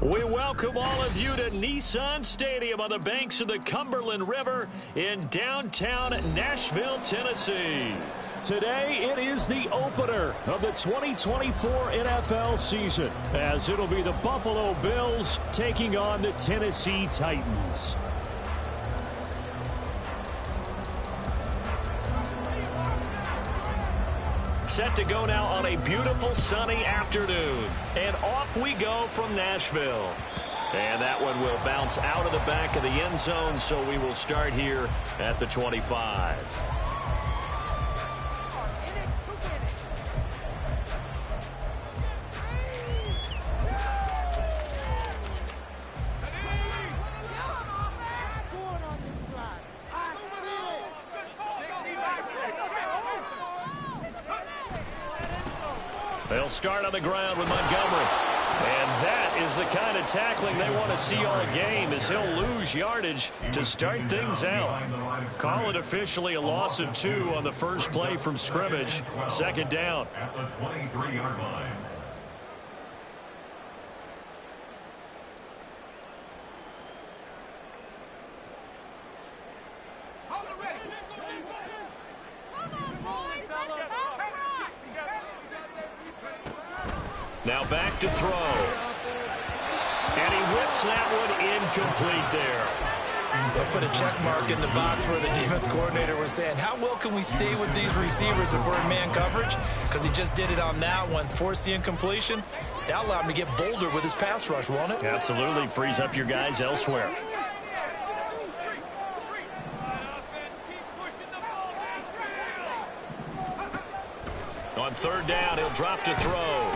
We welcome all of you to Nissan Stadium on the banks of the Cumberland River in downtown Nashville, Tennessee. Today, it is the opener of the 2024 NFL season, as it'll be the Buffalo Bills taking on the Tennessee Titans. Set to go now on a beautiful sunny afternoon. And off we go from Nashville. And that one will bounce out of the back of the end zone, so we will start here at the 25. They'll start on the ground with Montgomery. And that is the kind of tackling they want to see all game, as he'll lose yardage to start things out. Call it officially a loss of 2 on the first play from scrimmage. Second down. At the 23-yard line. Now back to throw. And he whips that one incomplete there. They'll put a check mark in the box where the defense coordinator was saying, how well can we stay with these receivers if we're in man coverage? Because he just did it on that one, forced the incompletion. That allowed him to get bolder with his pass rush, won't it? Absolutely. Frees up your guys elsewhere. On third down, he'll drop to throw.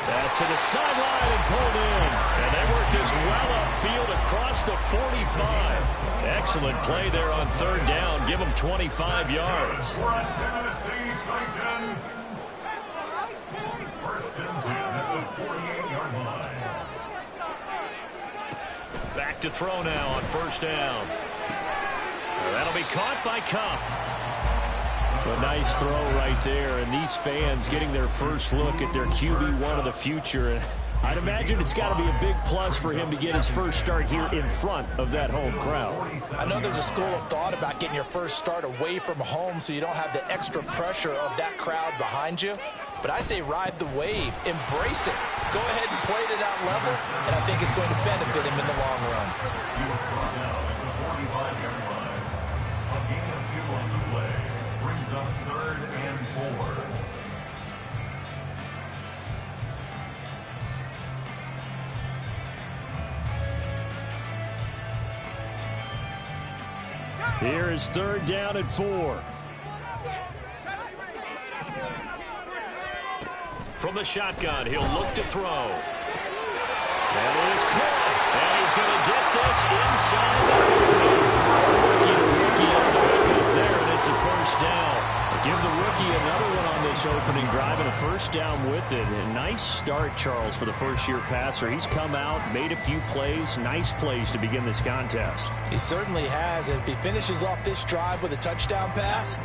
Pass to the sideline and pulled in. And they work this well upfield across the 45. Excellent play there on third down. Give them 25 yards. We're on Tennessee, Titan. First and 10 at the 48-yard line. Back to throw now on first down. That'll be caught by Cup. A nice throw right there, and these fans getting their first look at their QB1 of the future. I'd imagine it's got to be a big plus for him to get his first start here in front of that home crowd. I know there's a school of thought about getting your first start away from home so you don't have the extra pressure of that crowd behind you. But I say ride the wave, embrace it. Go ahead and play to that level, and I think it's going to benefit him in the long run. He was brought down at the 45-yard line. A gain of 2 on the play. Brings up 3rd and 4. Here is third down and 4. From the shotgun, he'll look to throw. That is caught. And he's going to get this inside the 40. Rookie on the hook up there, and it's a first down. Give the rookie another one on this opening drive and a first down with it. A nice start, Charles, for the first-year passer. He's come out, made a few plays, nice plays to begin this contest. He certainly has, and if he finishes off this drive with a touchdown pass,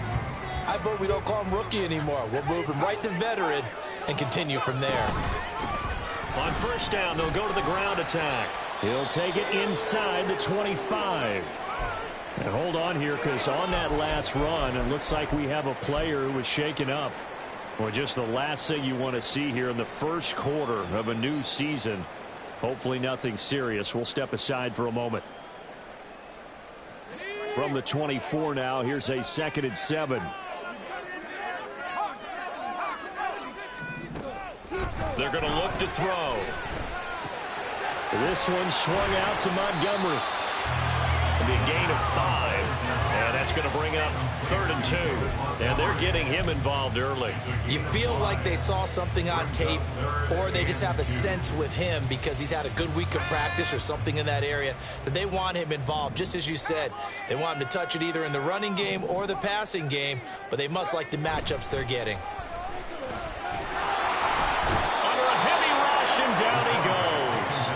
I vote we don't call him rookie anymore. We'll move him right to veteran and continue from there. On first down, they'll go to the ground attack. He'll take it inside the 25. And hold on here, because on that last run, it looks like we have a player who was shaken up. Well, just the last thing you want to see here in the first quarter of a new season. Hopefully nothing serious. We'll step aside for a moment. From the 24 now, here's a 2nd and 7. They're going to look to throw. This one swung out to Montgomery. It'll be a gain of 5. And that's going to bring up 3rd and 2. And they're getting him involved early. You feel like they saw something on tape, or they just have a sense with him because he's had a good week of practice or something in that area that they want him involved. Just as you said, they want him to touch it either in the running game or the passing game, but they must like the matchups they're getting. Under a heavy rush, and down he goes.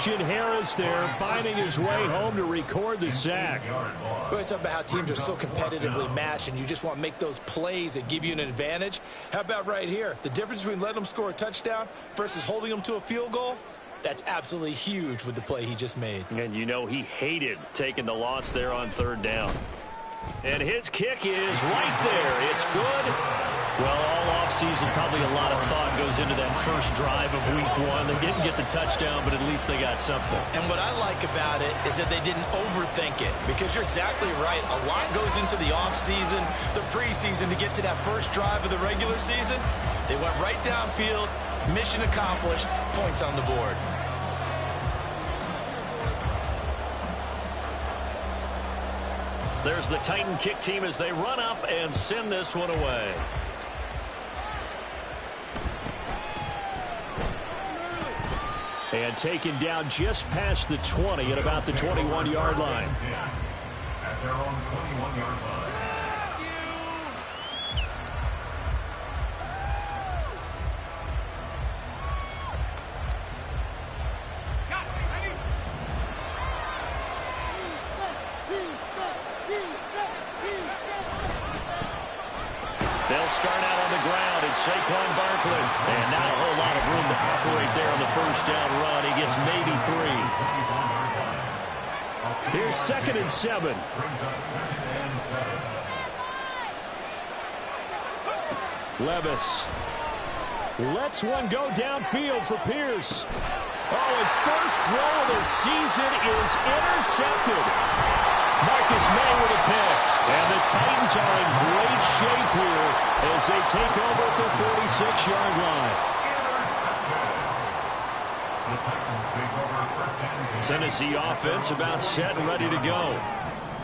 Christian Harris there, finding his way home to record the sack. We always talk about how teams are so competitively matched, and you just want to make those plays that give you an advantage. How about right here? The difference between letting them score a touchdown versus holding them to a field goal, that's absolutely huge with the play he just made. And you know he hated taking the loss there on third down. And his kick is right there. It's good. Well, all offseason, probably a lot of thought goes into that first drive of week one. They didn't get the touchdown, but at least they got something. And what I like about it is that they didn't overthink it, because you're exactly right. A lot goes into the offseason, the preseason to get to that first drive of the regular season. They went right downfield, mission accomplished, points on the board. There's the Titan kick team as they run up and send this one away. And taken down just past the 20 at about the 21-yard line. At their own 21-yard line. They'll start out on the ground. It's Saquon Barkley. And not a whole lot of room to operate there on the first down run. He gets maybe 3. Here's 2nd and 7. Levis lets one go downfield for Pierce. Oh, his first throw of the season is intercepted. Marcus May with a pick. And the Titans are in great shape here as they take over at the 46-yard line. Tennessee offense about set and ready to go.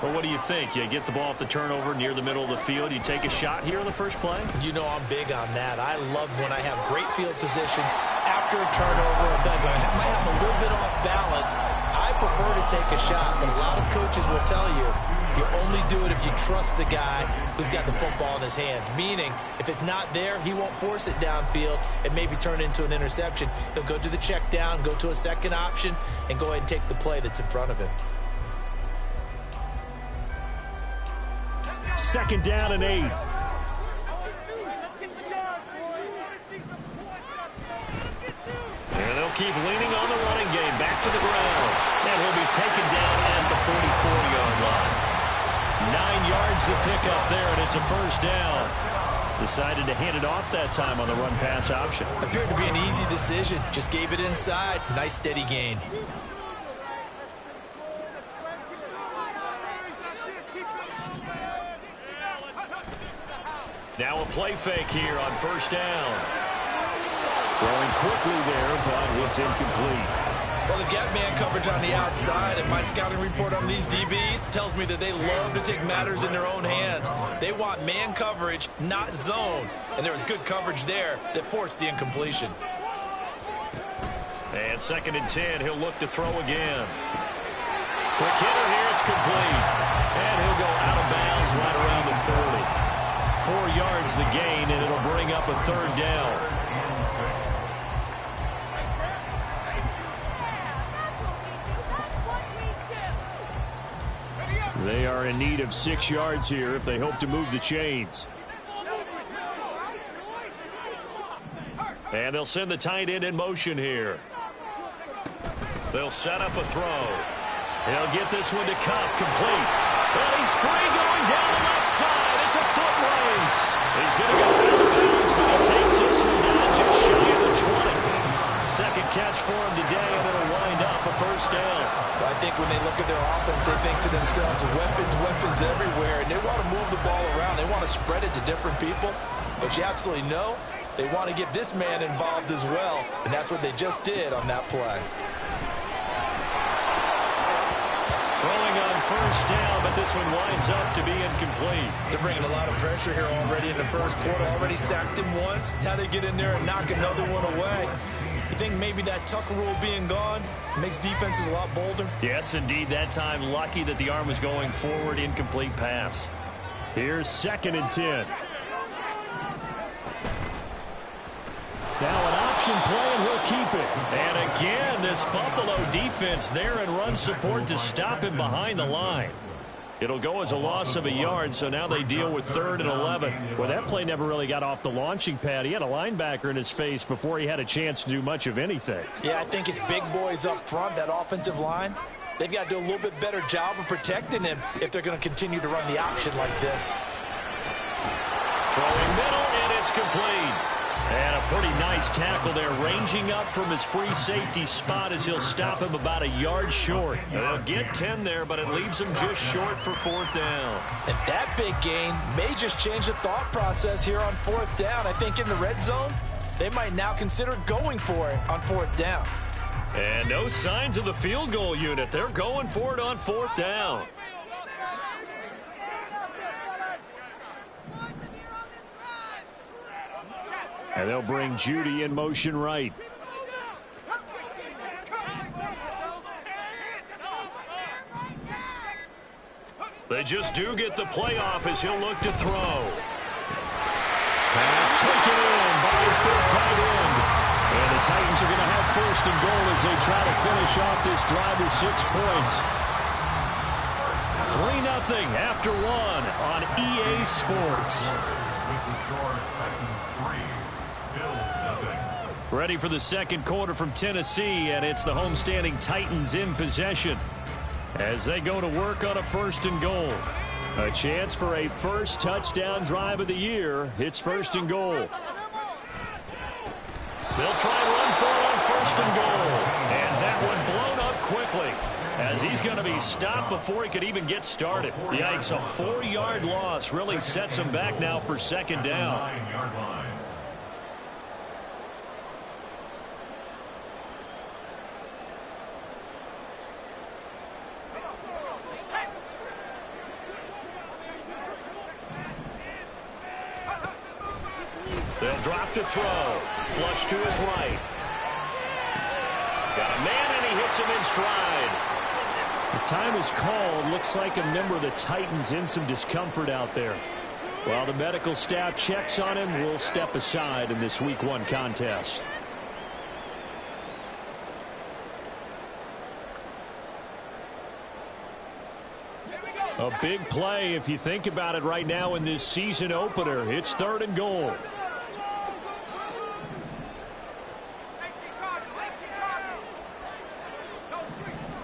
Well, what do you think? You get the ball off the turnover near the middle of the field. You take a shot here in the first play? You know I'm big on that. I love when I have great field position after a turnover. I might have a little bit off balance. I prefer to take a shot, but a lot of coaches will tell you you only do it if you trust the guy who's got the football in his hands. Meaning, if it's not there, he won't force it downfield and maybe turn it into an interception. He'll go to the check down, go to a second option, and go ahead and take the play that's in front of him. 2nd down and 8. And they'll keep leaning on the running game. Back to the ground. And he'll be taken down at the 44-yard line. 9 yards to pick up there, and it's a first down. Decided to hand it off that time on the run-pass option. Appeared to be an easy decision. Just gave it inside. Nice steady gain. Now a play fake here on first down. Throwing quickly there, but it's incomplete. Well, they've got man coverage on the outside, and my scouting report on these DBs tells me that they love to take matters in their own hands. They want man coverage, not zone. And there was good coverage there that forced the incompletion. And 2nd and 10, he'll look to throw again. Quick hitter here, it's complete. And he'll go out of bounds right around the 30. 4 yards the gain, and it'll bring up a third down. They are in need of 6 yards here if they hope to move the chains. And they'll send the tight end in motion here. They'll set up a throw. He'll get this one to Cup, complete. And he's free going down the left side. It's a foot race. He's going to go out of bounds, but he takes this one down just shy of the 20. Second catch for him today, and it'll wind up a first down. Well, I think when they look at their offense, they think to themselves, weapons everywhere, and they want to move the ball around. They want to spread it to different people, but you absolutely know they want to get this man involved as well, and that's what they just did on that play. Throwing on first down, but this one winds up to be incomplete. They're bringing a lot of pressure here already in the first quarter. Already sacked him once. Now they get in there and knock another one away. You think maybe that Tucker rule being gone makes defenses a lot bolder? Yes, indeed. That time, lucky that the arm was going forward. Incomplete pass. Here's 2nd and 10. Now an option play, and he'll keep it. And again, this Buffalo defense there and run support to stop him behind the line. It'll go as a loss of a yard, so now they deal with 3rd and 11. Well, that play never really got off the launching pad. He had a linebacker in his face before he had a chance to do much of anything. Yeah, I think it's big boys up front, that offensive line. They've got to do a little bit better job of protecting him if they're going to continue to run the option like this. Throwing middle, and it's complete. And a pretty nice tackle there, ranging up from his free safety spot as he'll stop him about a yard short. They'll get 10 there, but it leaves him just short for 4th down. And that big gain may just change the thought process here on 4th down. I think in the red zone, they might now consider going for it on 4th down. And no signs of the field goal unit. They're going for it on 4th down. And they'll bring Judy in motion right. They just do get the play off as he'll look to throw. Pass taken in by his big tight end. And the Titans are going to have 1st and goal as they try to finish off this drive with 6 points. 3-0 after 1 on EA Sports. With the score, Titans 3, Bills 0. Ready for the second quarter from Tennessee, and it's the homestanding Titans in possession as they go to work on a 1st and goal. A chance for a first touchdown drive of the year. It's 1st and goal. They'll try and run for it on 1st and goal. And that one blown up quickly as he's going to be stopped before he could even get started. Yikes, a 4-yard loss really sets him back now for 2nd down. 9-yard line. They'll drop to throw. Flush to his right. Got a man, and he hits him in stride. The time is called. Looks like a member of the Titans in some discomfort out there. While the medical staff checks on him, we'll step aside in this Week 1 contest. A big play if you think about it right now in this season opener. It's 3rd and goal.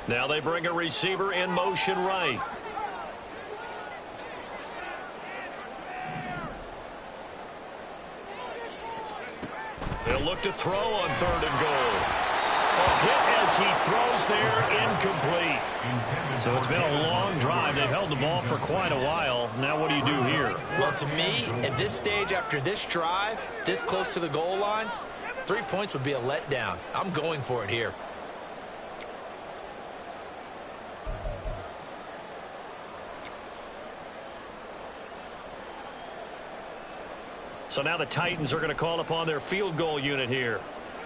Now they bring a receiver in motion right. They'll look to throw on 3rd and goal. A hit as he throws there, incomplete. So it's been a long drive. They've held the ball for quite a while. Now what do you do here? Well, to me, at this stage after this drive, this close to the goal line, 3 points would be a letdown. I'm going for it here. So now the Titans are going to call upon their field goal unit here.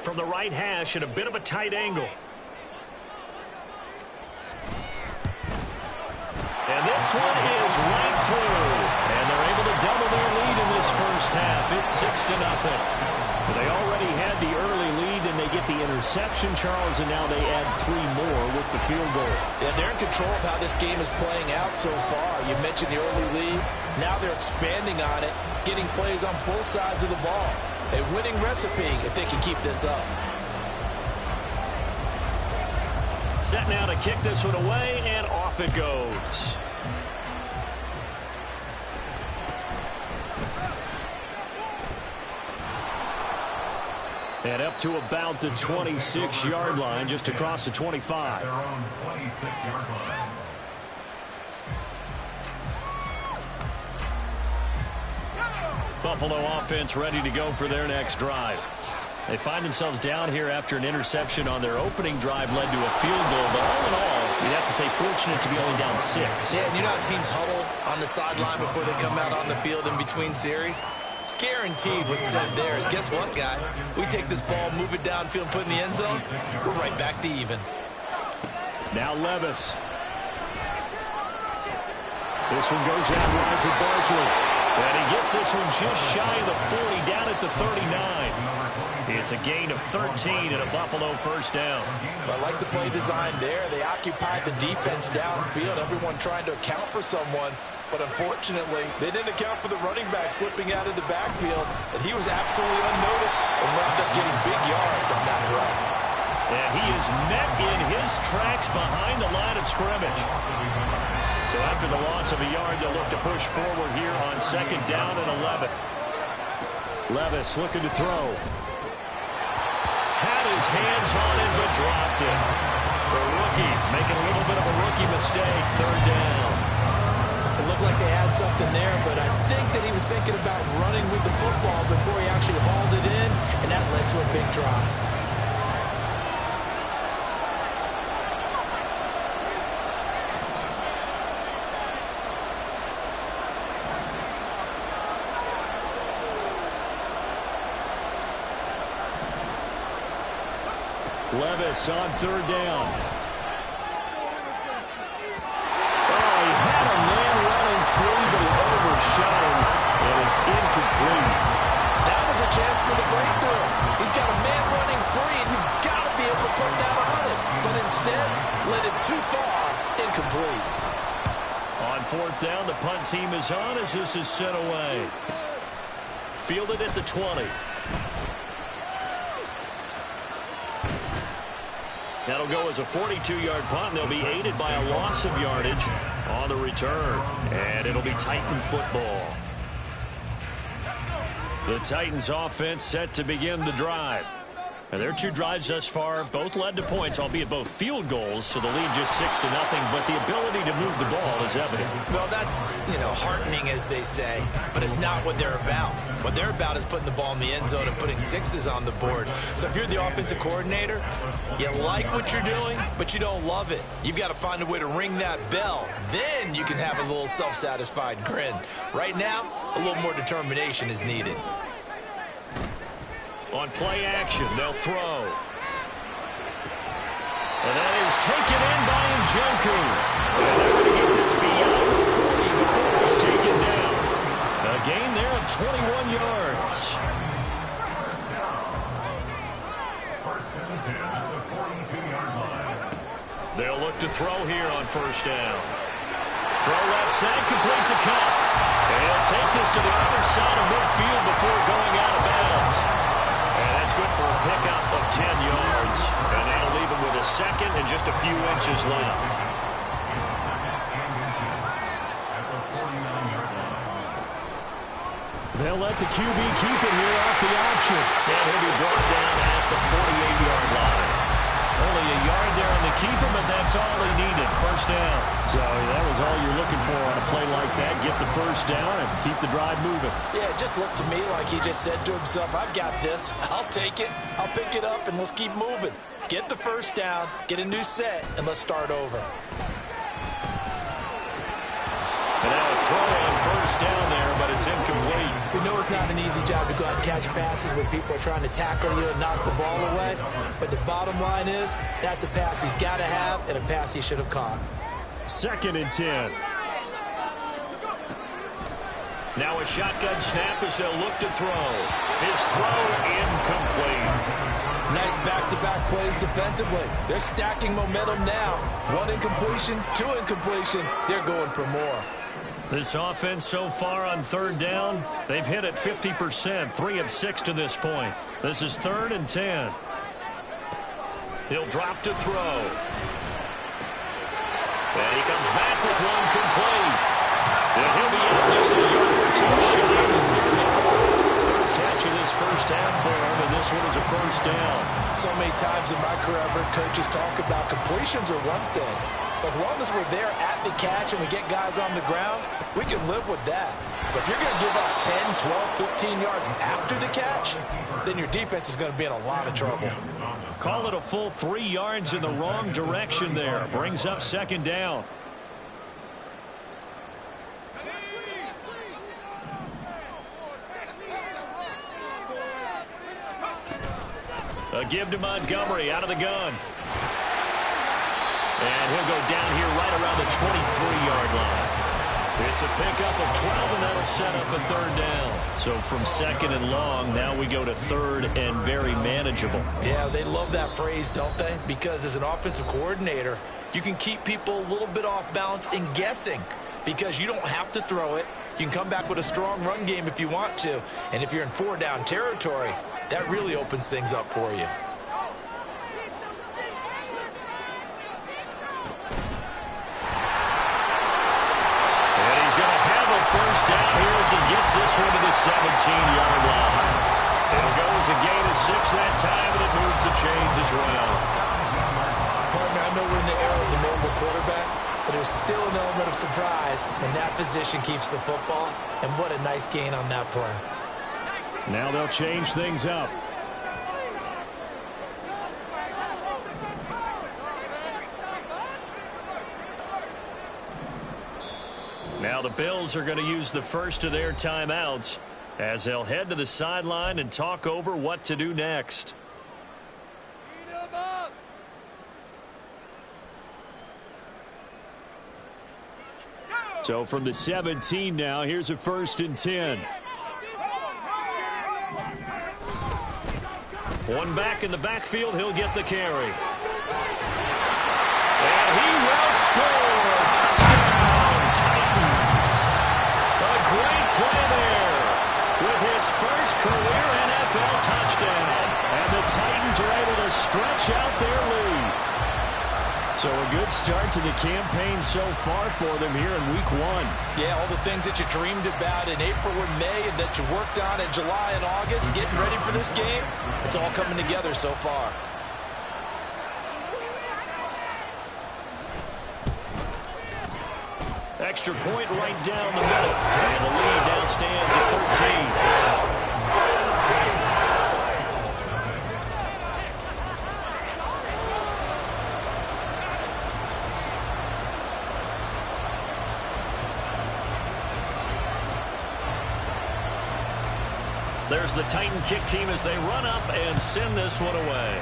From the right hash at a bit of a tight angle. And this one is right through. And they're able to double their lead in this first half. It's 6-0. They already had the early lead, and they get the interception, Charles, and now they add 3 more with the field goal. Yeah, they're in control of how this game is playing out so far. You mentioned the early lead. Now they're expanding on it, getting plays on both sides of the ball. A winning recipe if they can keep this up. Set now to kick this one away, and off it goes. And up to about the 26-yard line, just across the 25. Their own 26-yard line. Buffalo offense ready to go for their next drive. They find themselves down here after an interception on their opening drive led to a field goal. But all in all, you'd have to say fortunate to be only down 6. Yeah, and you know how teams huddle on the sideline before they come out on the field in between series? Guaranteed what's said there is, guess what, guys? We take this ball, move it downfield, put it in the end zone, we're right back to even. Now Levis. This one goes out wide for Barkley. And he gets this one just shy of the 40, down at the 39. It's a gain of 13 and a Buffalo first down. I like the play design there. They occupied the defense downfield, everyone trying to account for someone. But unfortunately, they didn't account for the running back slipping out of the backfield, and he was absolutely unnoticed and wound up getting big yards on that run. And he is met in his tracks behind the line of scrimmage. So after the loss of a yard, they'll look to push forward here on second down and 11. Levis looking to throw. Had his hands on it, but dropped it. The rookie making a little bit of a rookie mistake, third down. It looked like they had something there, but I think that he was thinking about running with the football before he actually hauled it in, and that led to a big drop. Levis on third down. Oh, he had a man running free, but he overshot him, and it's incomplete. That was a chance for the breakthrough. He's got a man running free, and you've got to be able to put that on it. But instead, let it too far, incomplete. On fourth down, the punt team is on as this is sent away. Fielded at the 20. That'll go as a 42-yard punt, and they'll be aided by a loss of yardage on the return. And it'll be Titan football. The Titans offense set to begin the drive. And their two drives thus far both led to points, albeit both field goals, so the lead just 6-0, but the ability to move the ball is evident. Well, that's, heartening, as they say, but it's not what they're about. What they're about is putting the ball in the end zone and putting sixes on the board. So if you're the offensive coordinator, you like what you're doing, but you don't love it. You've got to find a way to ring that bell. Then you can have a little self-satisfied grin. Right now, a little more determination is needed. On play action, they'll throw. And that is taken in by Njoku. And they're going to get this beyond the 40 before it's taken down. A gain there of 21 yards. First and 10 at the 42-yard line. They'll look to throw here on first down. Throw left side, complete to Cup. And he'll take this to the other side of midfield before going out of bounds. And that's good for a pickup of 10 yards. And that'll leave him with a second and just a few inches left. It's second and inches at the 49-yard line. They'll let the QB keep it here off the option. And he'll be brought down at the 48-yard line. Only a yard there on the keeper, but that's all he needed. First down. So that was all you're looking for on a play like that. Get the first down and keep the drive moving. Yeah, it just looked to me like he just said to himself, I've got this. I'll take it. I'll pick it up, and let's keep moving. Get the first down, get a new set, and let's start over. And now a throw on first down there, but it's incomplete. We know it's not an easy job to go out and catch passes when people are trying to tackle you and knock the ball away. But the bottom line is, that's a pass he's got to have and a pass he should have caught. Second and 10. Now a shotgun snap as they'll look to throw. His throw incomplete. Nice back-to-back plays defensively. They're stacking momentum now. One incompletion, two incompletion. They're going for more. This offense so far on third down, they've hit it 50%, 3 of 6 to this point. This is third and 10. He'll drop to throw. And he comes back with one complete. And he'll be out just a yard or two shy of the 30. Third catch of this first half for him, and this one is a first down. So many times in my career, I've heard coaches talk about completions are one thing. But as long as we're there at the catch and we get guys on the ground, we can live with that. But if you're going to give up 10, 12, 15 yards after the catch, then your defense is going to be in a lot of trouble. Call it a full 3 yards in the wrong direction there. Brings up second down. A give to Montgomery out of the gun. And he'll go down here right around the 23-yard line. It's a pickup of 12, and that'll set up a third down. So from second and long, now we go to third and very manageable. Yeah, they love that phrase, don't they? Because as an offensive coordinator, you can keep people a little bit off balance and guessing because you don't have to throw it. You can come back with a strong run game if you want to. And if you're in four-down territory, that really opens things up for you. First down here as he gets this one to the 17-yard line. It'll go as a gain of 6 that time, and it moves the chains as well. Partner, I know we're in the era of the mobile quarterback, but there's still an element of surprise when that position keeps the football, and what a nice gain on that play. Now they'll change things up. Now the Bills are going to use the first of their timeouts as they'll head to the sideline and talk over what to do next. So from the 17 now, here's a 1st and 10. One back in the backfield, he'll get the carry. And he will score. Touchdown, Titans. A great play there with his first career NFL touchdown. And the Titans are able to stretch out their lead. So a good start to the campaign so far for them here in week 1. Yeah, all the things that you dreamed about in April and May and that you worked on in July and August, getting ready for this game, it's all coming together so far. Extra point right down the middle. And the lead now stands at 13. There's the Titan kick team as they run up and send this one away.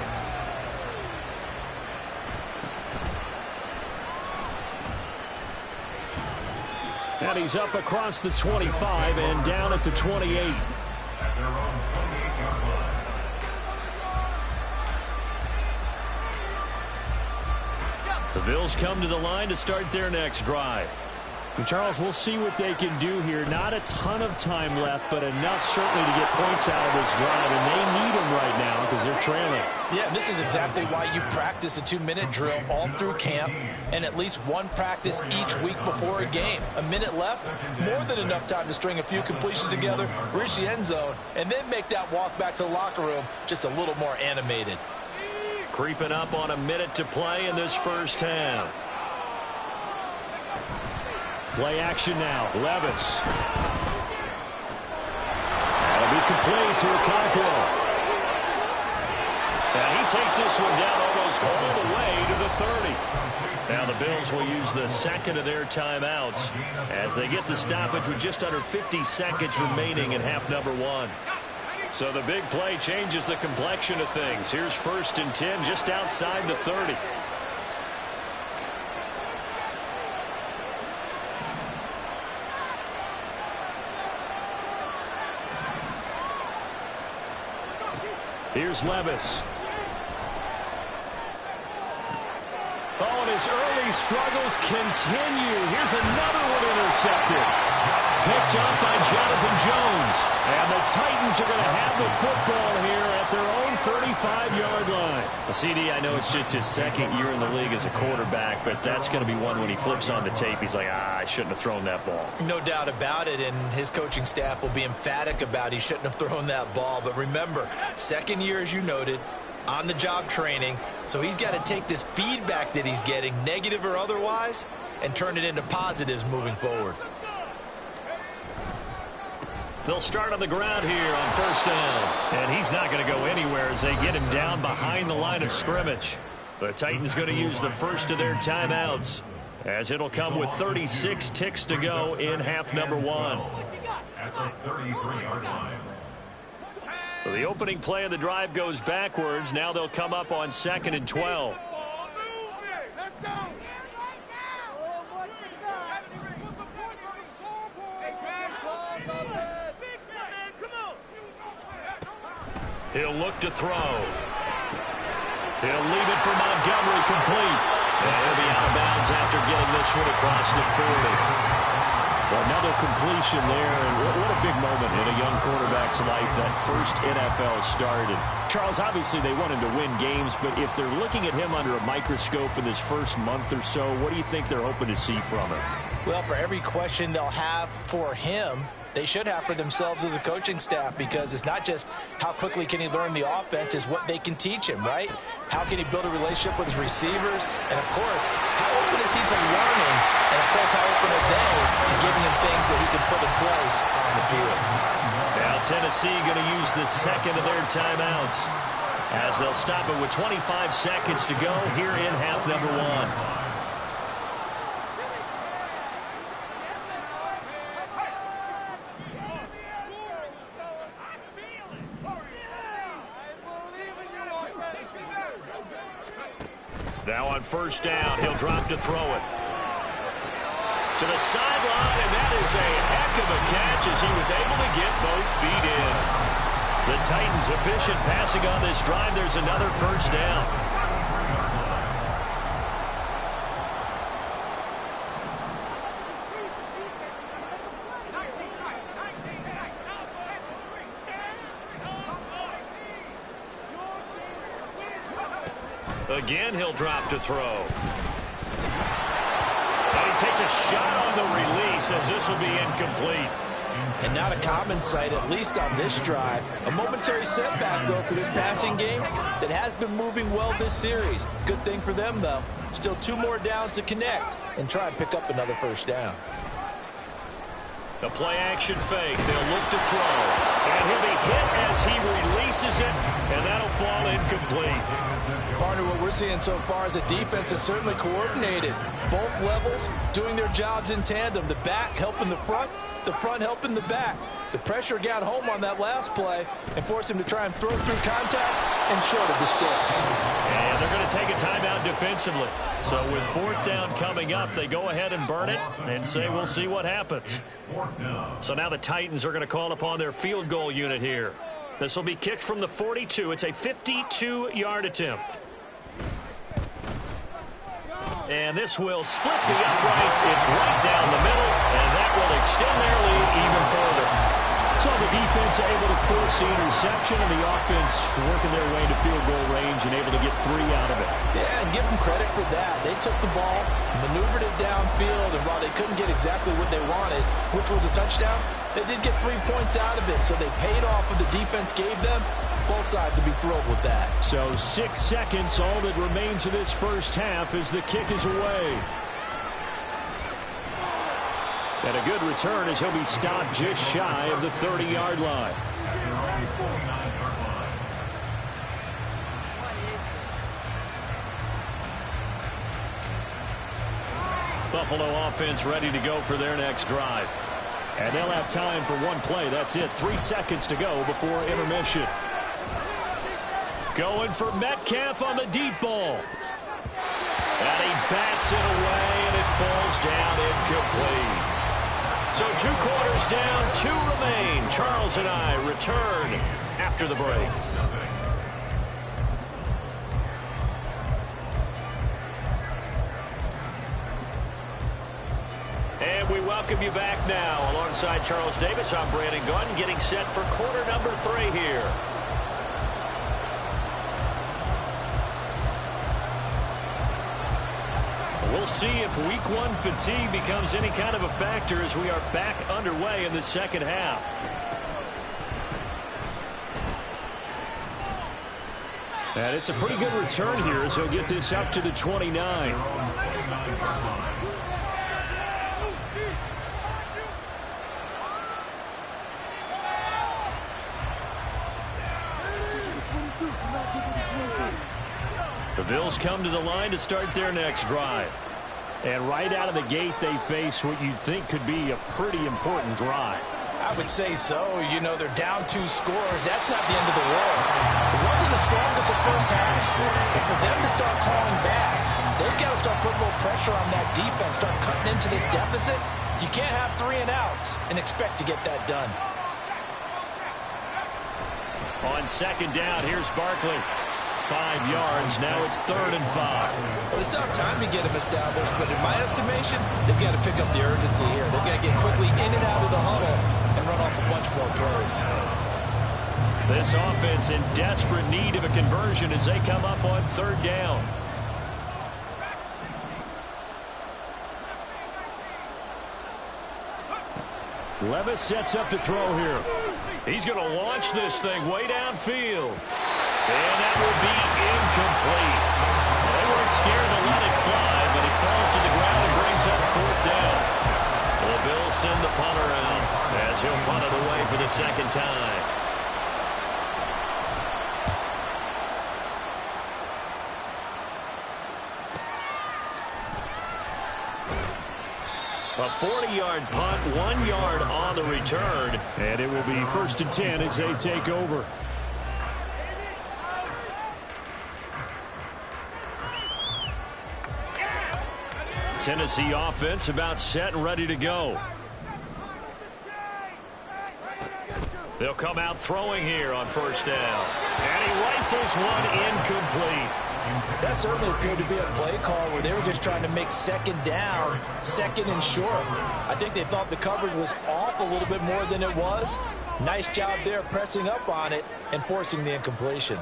And he's up across the 25 and down at the 28. The Bills come to the line to start their next drive. And Charles, we'll see what they can do here. Not a ton of time left, but enough certainly to get points out of this drive, and they need them right now because they're trailing. Yeah, and this is exactly why you practice a 2-minute drill all through camp and at least one practice each week before a game. A minute left, more than enough time to string a few completions together, reach the end zone, and then make that walk back to the locker room just a little more animated. Creeping up on a minute to play in this first half. Play action now. Levis. That'll be complete to Okonkwo. And he takes this one down almost all the way to the 30. Now the Bills will use the second of their timeouts as they get the stoppage with just under 50 seconds remaining in half number 1. So the big play changes the complexion of things. Here's 1st and 10 just outside the 30. Here's Levis. Oh, and his early struggles continue. Here's another one intercepted. Picked up by Jonathan Jones. And the Titans are going to have the football here at their own 35-yard line. Well, CD, I know it's just his second year in the league as a quarterback, but that's going to be one when he flips on the tape. He's like, I shouldn't have thrown that ball. No doubt about it, and his coaching staff will be emphatic about he shouldn't have thrown that ball. But remember, second year, as you noted, on-the-job training, so he's got to take this feedback that he's getting, negative or otherwise, and turn it into positives moving forward. They'll start on the ground here on 1st down. And he's not going to go anywhere as they get him down behind the line of scrimmage. The Titans going to use the first of their timeouts as it'll come with 36 ticks to go in half number 1. At the 33-yard line. So the opening play of the drive goes backwards. Now they'll come up on 2nd and 12. He'll look to throw. He'll leave it for Montgomery, complete. And he'll be out of bounds after getting this one across the 40. Well, another completion there, and what a big moment in a young quarterback's life, that first NFL start. And Charles, obviously they want him to win games, but if they're looking at him under a microscope in this first month or so, what do you think they're hoping to see from him? Well, for every question they'll have for him, they should have for themselves as a coaching staff, because it's not just how quickly can he learn the offense, it's what they can teach him, right? How can he build a relationship with his receivers? And, of course, how open is he to learning? And, of course, how open are they to giving him things that he can put in place on the field? Now Tennessee going to use the second of their timeouts as they'll stop it with 25 seconds to go here in half number one. Now on first down, he'll drop to throw it. To the sideline, and that is a heck of a catch as he was able to get both feet in. The Titans efficient passing on this drive. There's another first down. Again, he'll drop to throw. And he takes a shot on the release as this will be incomplete. And not a common sight, at least on this drive. A momentary setback, though, for this passing game that has been moving well this series. Good thing for them, though. Still 2 more downs to connect and try and pick up another first down. The play-action fake. They'll look to throw. And he'll be hit as he releases it, and that'll fall incomplete. Partner, what we're seeing so far is a defense that's certainly coordinated. Both levels doing their jobs in tandem. The back helping the front helping the back. The pressure got home on that last play and forced him to try and throw through contact and short of the sticks. And they're going to take a timeout defensively. So with 4th down coming up, they go ahead and burn it and say we'll see what happens. So now the Titans are going to call upon their field goal unit here. This will be kicked from the 42. It's a 52-yard attempt. And this will split the uprights. It's right down the middle, and that will extend their lead even further. So the defense able to force the interception, and the offense working their way to field goal range and able to get 3 out of it. Yeah, and give them credit for that. They took the ball, maneuvered it downfield, and while they couldn't get exactly what they wanted, which was a touchdown, they did get 3 points out of it, so they paid off what the defense gave them. Both sides would be thrilled with that. So 6 seconds, all that remains of this first half as the kick is away. And a good return as he'll be stopped just shy of the 30-yard line. Buffalo offense ready to go for their next drive. And they'll have time for one play. That's it. 3 seconds to go before intermission. Going for Metcalf on the deep ball. And he bats it away, and it falls down incomplete. So 2 quarters down, 2 remain. Charles and I return after the break. And we welcome you back now. Alongside Charles Davis, I'm Brandon Gunn, getting set for quarter number 3 here. We'll see if week 1 fatigue becomes any kind of a factor as we are back underway in the second half. And it's a pretty good return here as he'll get this up to the 29. The Bills come to the line to start their next drive. And right out of the gate, they face what you'd think could be a pretty important drive. I would say so. You know, they're down 2 scores. That's not the end of the world. It wasn't the strongest of first halves, but for them to start clawing back, they've got to start putting a little pressure on that defense, start cutting into this deficit. You can't have 3 and outs and expect to get that done. On second down, here's Barkley. 5 yards. Now it's 3rd and 5. Well, they still have time to get him established, but in my estimation, they've got to pick up the urgency here. They've got to get quickly in and out of the huddle and run off a bunch more plays. This offense in desperate need of a conversion as they come up on 3rd down. Levis sets up to throw here. He's going to launch this thing way downfield. And that will be incomplete. They weren't scared to let it fly, but it falls to the ground and brings up 4th down. The Bills send the punter out as he'll punt it away for the 2nd time. A 40-yard punt, 1 yard on the return, and it will be 1st and 10 as they take over. Tennessee offense about set and ready to go. They'll come out throwing here on 1st down. And he rifles one incomplete. That certainly appeared to be a play call where they were just trying to make 2nd down, 2nd and short. I think they thought the coverage was off a little bit more than it was. Nice job there pressing up on it and forcing the incompletion.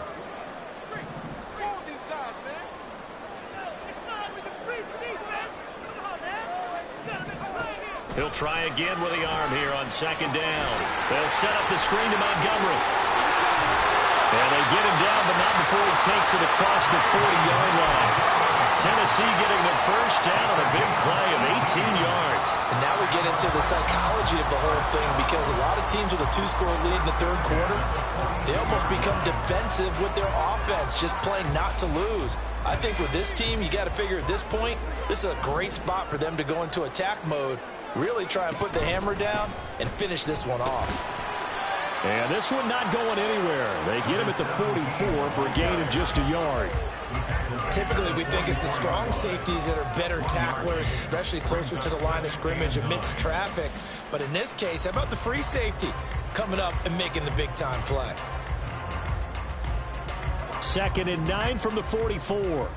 He'll try again with the arm here on 2nd down. They'll set up the screen to Montgomery. And they get him down, but not before he takes it across the 40-yard line. Tennessee getting the 1st down on a big play of 18 yards. And now we get into the psychology of the whole thing, because a lot of teams with a 2-score lead in the 3rd quarter, they almost become defensive with their offense, just playing not to lose. I think with this team, you got to figure at this point, this is a great spot for them to go into attack mode, really try and put the hammer down and finish this one off. And this one not going anywhere. They get him at the 44 for a gain of just a yard. Typically, we think it's the strong safeties that are better tacklers, especially closer to the line of scrimmage amidst traffic. But in this case, how about the free safety coming up and making the big-time play? 2nd and 9 from the 44.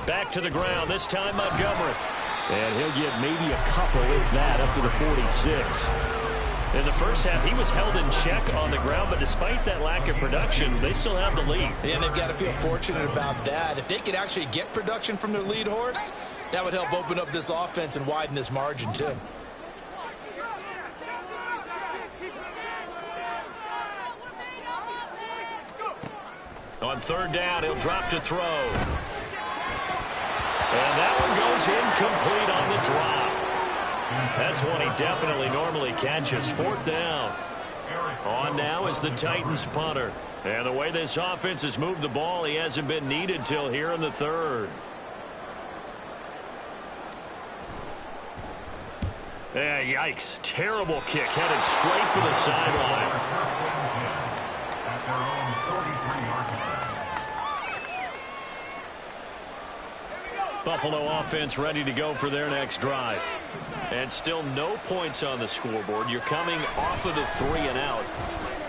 Back to the ground, this time Montgomery. And he'll get maybe a couple, if that, up to the 46. In the first half, he was held in check on the ground, but despite that lack of production, they still have the lead. And they've got to feel fortunate about that. If they could actually get production from their lead horse, that would help open up this offense and widen this margin, too. On 3rd down, he'll drop to throw. And that one goes incomplete on the drop. That's one he definitely normally catches. 4th down. On now is the Titans punter. And the way this offense has moved the ball, he hasn't been needed till here in the 3rd. Yeah, yikes. Terrible kick. Headed straight for the sideline. Buffalo offense ready to go for their next drive. And still no points on the scoreboard. You're coming off of the 3 and out.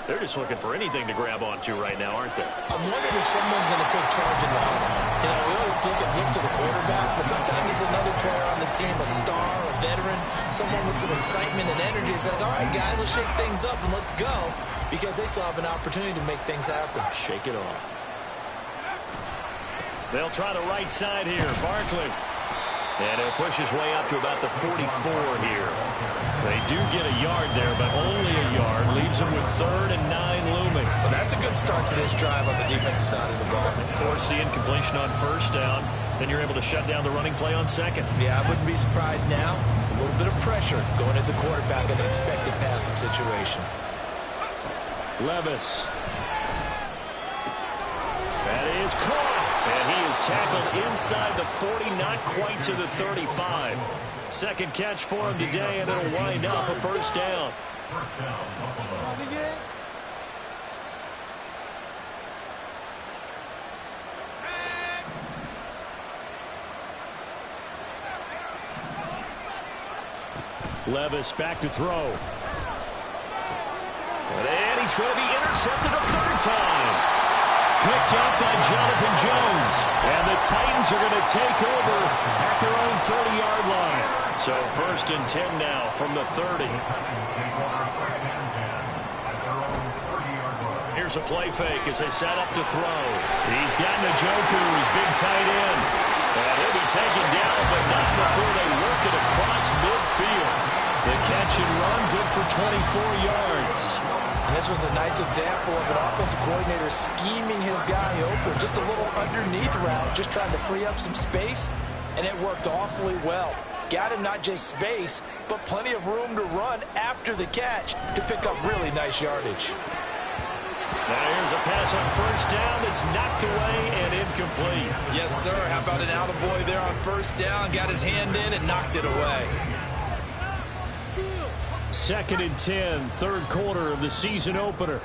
They're just looking for anything to grab onto right now, aren't they? I'm wondering if someone's going to take charge in the huddle. You know, we always look to the quarterback, but sometimes it's another player on the team, a star, a veteran, someone with some excitement and energy. It's like, all right, guys, let's shake things up and let's go, because they still have an opportunity to make things happen. Shake it off. They'll try the right side here. Barkley. And he'll push his way up to about the 44 here. They do get a yard there, but only a yard. Leaves them with 3rd and 9 looming. Well, that's a good start to this drive on the defensive side of the ball. Force the incompletion on 1st down. Then you're able to shut down the running play on 2nd. Yeah, I wouldn't be surprised now. A little bit of pressure going at the quarterback in the expected passing situation. Levis. That is caught. And he is tackled inside the 40, not quite to the 35. 2nd catch for him today, and it'll wind up a 1st down. First down, Buffalo. Levis back to throw. And he's going to be intercepted a third time. Picked up by Jonathan Jones. And the Titans are going to take over at their own 30-yard line. So 1st and 10 now from the 30. Here's a play fake as they set up to throw. He's got Njoku, his big tight end. And he'll be taken down, but not before they work it across midfield. The catch and run, good for 24 yards. And this was a nice example of an offensive coordinator scheming his guy open. Just a little underneath route, just trying to free up some space, and it worked awfully well. Got him not just space, but plenty of room to run after the catch to pick up really nice yardage. Now here's a pass on 1st down that's knocked away and incomplete. Yes, sir. How about an attaboy there on 1st down? Got his hand in and knocked it away. 2nd and 10, 3rd quarter of the season opener.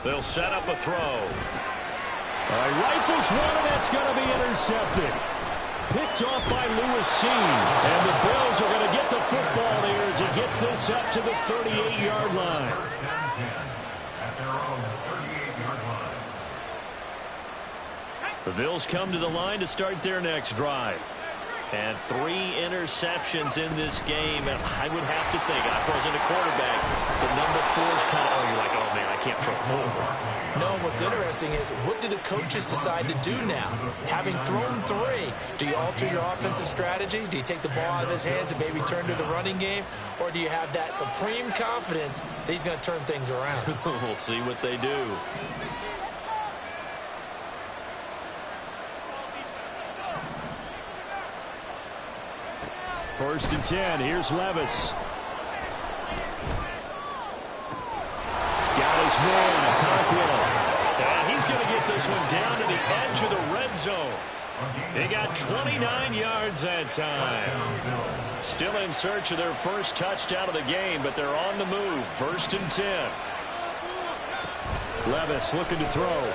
They'll set up a throw. Rifles one, and that's going to be intercepted. Picked off by Lewis Seen. And the Bills are going to get the football here as he gets this up to the 38-yard line. At their own 38-yard line. The Bills come to the line to start their next drive. And 3 interceptions in this game. And I would have to think, I wasn't a quarterback, but number 4 is kind of, you're like, oh, man, I can't throw forward. No, what's interesting is, what do the coaches decide to do now? Having thrown 3, do you alter your offensive strategy? Do you take the ball out of his hands and maybe turn to the running game? Or do you have that supreme confidence that he's going to turn things around? We'll see what they do. First and 10. Here's Levis. Got his one. Conquil. And he's going to get this one down to the edge of the red zone. They got 29 yards that time. Still in search of their first touchdown of the game, but they're on the move. 1st and 10. Levis looking to throw.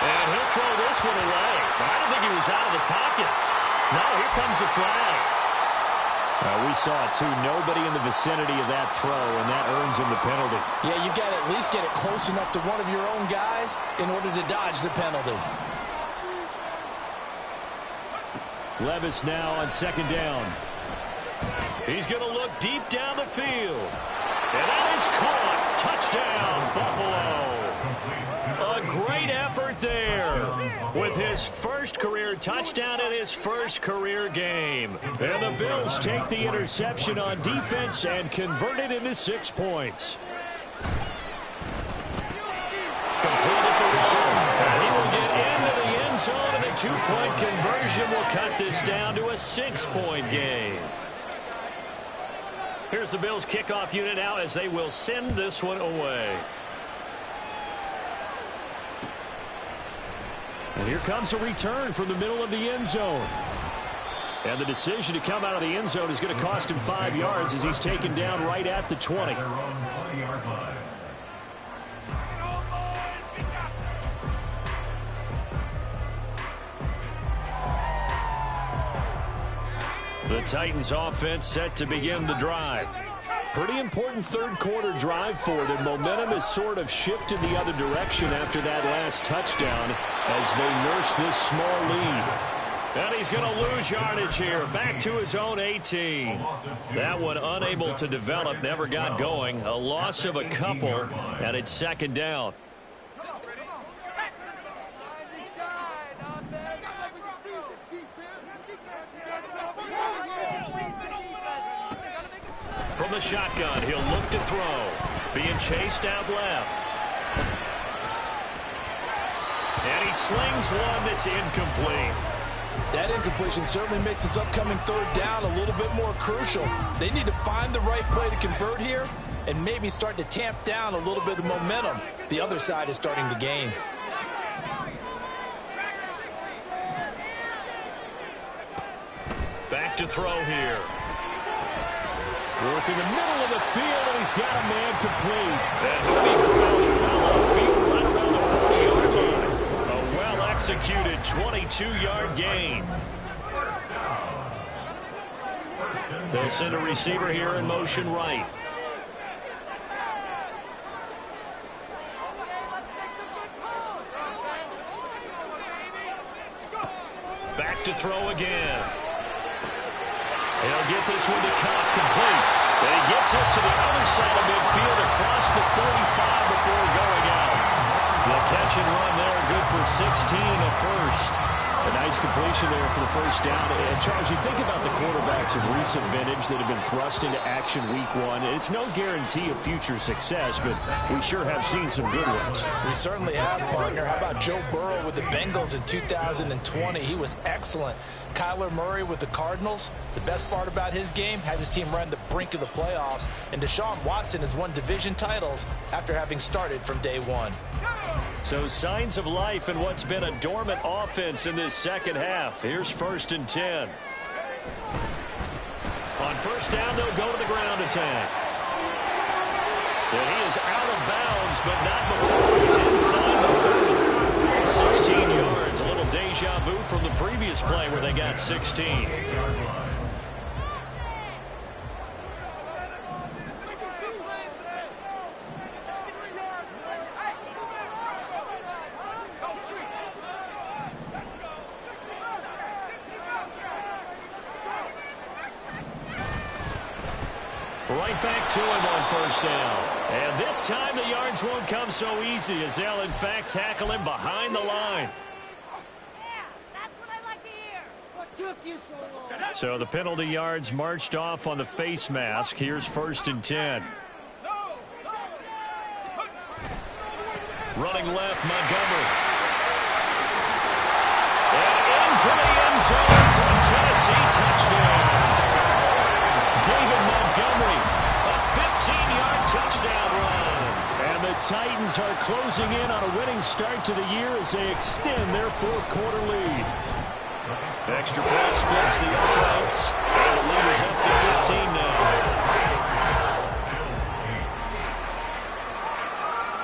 And he'll throw this one away. I don't think he was out of the pocket. No, here comes the flag. We saw it, too. Nobody in the vicinity of that throw, and that earns him the penalty. Yeah, you've got to at least get it close enough to one of your own guys in order to dodge the penalty. Levis now on 2nd down. He's going to look deep down the field. And that is caught. Touchdown, Buffalo. A great effort there with his first career touchdown in his first career game. And the Bills take the interception on defense and convert it into 6 points. Complete at the 1. And he will get into the end zone, and the 2-point conversion will cut this down to a 6-point game. Here's the Bills kickoff unit out as they will send this one away. And here comes a return from the middle of the end zone. And the decision to come out of the end zone is going to cost him 5 yards as he's taken down right at the 20. The Titans offense set to begin the drive. Pretty important 3rd quarter drive for it, and momentum has sort of shifted the other direction after that last touchdown as they nurse this small lead. And he's going to lose yardage here, back to his own 18. That one unable to develop, never got going. A loss of a couple, and it's 2nd down. From the shotgun, he'll look to throw. Being chased out left. And he slings one that's incomplete. That incompletion certainly makes this upcoming 3rd down a little bit more crucial. They need to find the right play to convert here and maybe start to tamp down a little bit of momentum the other side is starting to gain. Back to throw here. Working the middle of the field, and he's got a man complete. And he'll be crowded well upfield right around the 40-yard line. A well-executed 22-yard gain. They'll send a receiver here in motion right. Back to throw again. He'll get this one to Cobb complete. And he gets us to the other side of midfield across the 45 before going out. The catch and run there, good for 16, a first. A nice completion there for the first down. And Charles, you think about the quarterbacks of recent vintage that have been thrust into action week one. It's no guarantee of future success, but we sure have seen some good ones. We certainly have, partner. How about Joe Burrow with the Bengals in 2020? He was excellent. Kyler Murray with the Cardinals. The best part about his game, has his team run the brink of the playoffs. And Deshaun Watson has won division titles after having started from day one. So signs of life in what's been a dormant offense in this second half. Here's 1st and 10. On first down, they'll go to the ground attack. And he is out of bounds, but not before he's inside the 30. 16 yards, a little deja vu from the previous play where they got 16. Right back to him on first down. And this time the yards won't come so easy as they'll, in fact, tackle him behind the line. Yeah, that's what I like to hear. What took you so long? So the penalty yards marched off on the face mask. Here's 1st and 10. Running left, Montgomery. And into the end zone from Tennessee, touchdown. David Montgomery, a 15-yard touchdown run. And the Titans are closing in on a winning start to the year as they extend their fourth-quarter lead. Extra point splits the uprights, and the lead is up to 15 now.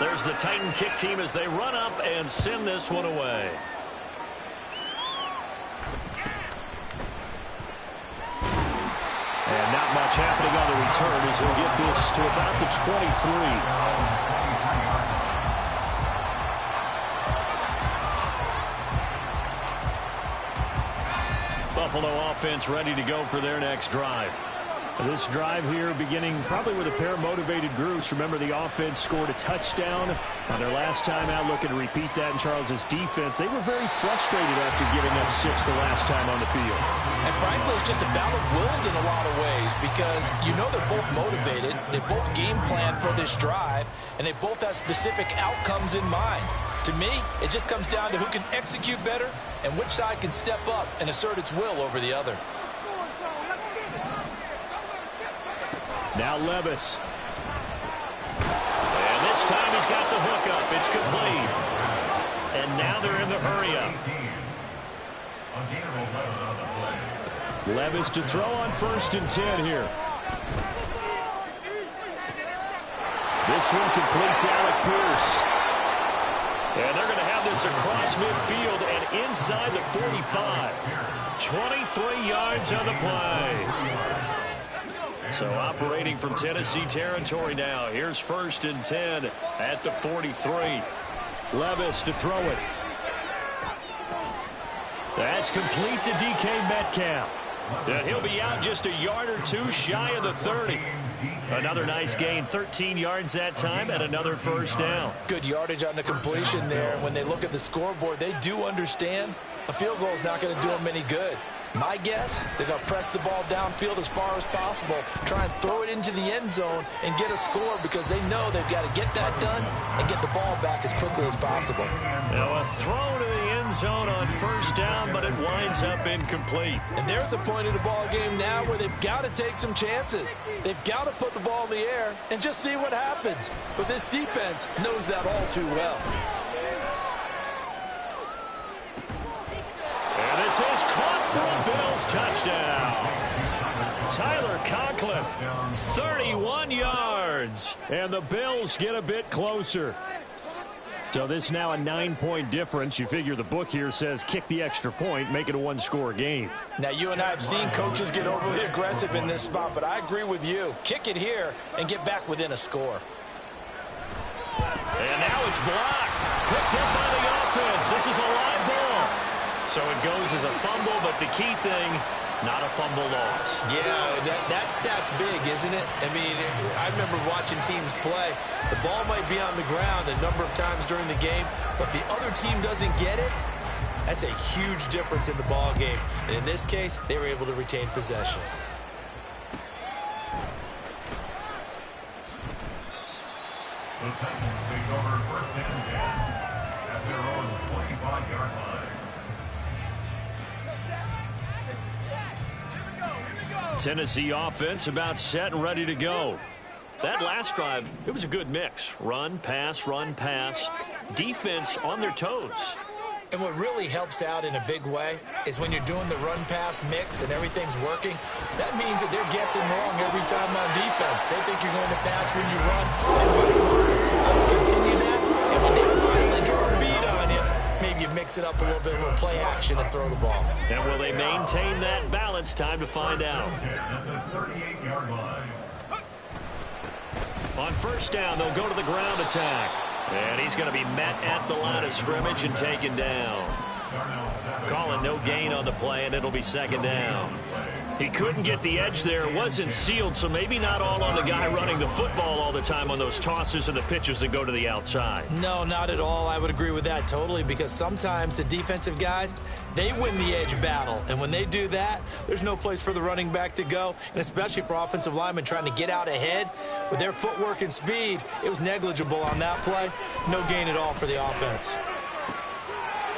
There's the Titan kick team as they run up and send this one away. And not much happening on the return as he'll get this to about the 23. Buffalo offense ready to go for their next drive. This drive here beginning probably with a pair of motivated groups. Remember, the offense scored a touchdown on their last time out. Looking to repeat that in Charles's defense. They were very frustrated after giving up 6 the last time on the field. And frankly, it's just a battle of wills in a lot of ways because you know they're both motivated. They both game plan for this drive, and they both have specific outcomes in mind. To me, it just comes down to who can execute better and which side can step up and assert its will over the other. Now Levis. And this time he's got the hook up. It's complete. And now they're in the hurry up. Levis to throw on 1st and 10 here. This one complete to Alec Pierce. And they're going to have this across midfield and inside the 45. 23 yards on the play. So operating from Tennessee territory now. Here's 1st and 10 at the 43. Levis to throw it. That's complete to DK Metcalf. And he'll be out just a yard or two shy of the 30. Another nice gain, 13 yards that time, and another first down. Good yardage on the completion there. When they look at the scoreboard, they do understand a field goal is not going to do them any good. My guess, they're going to press the ball downfield as far as possible, try and throw it into the end zone and get a score because they know they've got to get that done and get the ball back as quickly as possible. Now a throw to the end zone on first down, but it winds up incomplete. And they're at the point of the ball game now where they've got to take some chances. They've got to put the ball in the air and just see what happens. But this defense knows that all too well. And this is caught for a Bills touchdown. Tyler Conklin, 31 yards. And the Bills get a bit closer. So this now a 9-point difference. You figure the book here says kick the extra point, make it a one-score game. Now, you and I have seen coaches get overly aggressive in this spot, but I agree with you. Kick it here and get back within a score. And now it's blocked. Picked up by the offense. This is a live ball. So it goes as a fumble, but the key thing, not a fumble loss. Yeah, that stat's big, isn't it? I mean, I remember watching teams play. The ball might be on the ground a number of times during the game, but if the other team doesn't get it, that's a huge difference in the ball game. And in this case, they were able to retain possession. The Titans take over first and 10 at their own 25-yard line. Tennessee offense about set and ready to go. That last drive, it was a good mix. Run, pass, defense on their toes. And what really helps out in a big way is when you're doing the run-pass mix and everything's working, that means that they're guessing wrong every time on defense. They think you're going to pass when you run and vice versa. I would continue that, and when they finally draw a beat on you, maybe you mix it up a little bit, a little play action, and throw the ball. And will they maintain that balance? Time to find out. At the 38-yard line. On first down, they'll go to the ground attack. And he's going to be met at the line of scrimmage and taken down. Calling no gain on the play, and it'll be second down. He couldn't get the edge there. It wasn't sealed, so maybe not all on the guy running the football all the time on those tosses and the pitches that go to the outside. No, not at all. I would agree with that totally, because sometimes the defensive guys, they win the edge battle. And when they do that, there's no place for the running back to go, and especially for offensive linemen trying to get out ahead. With their footwork and speed, it was negligible on that play. No gain at all for the offense.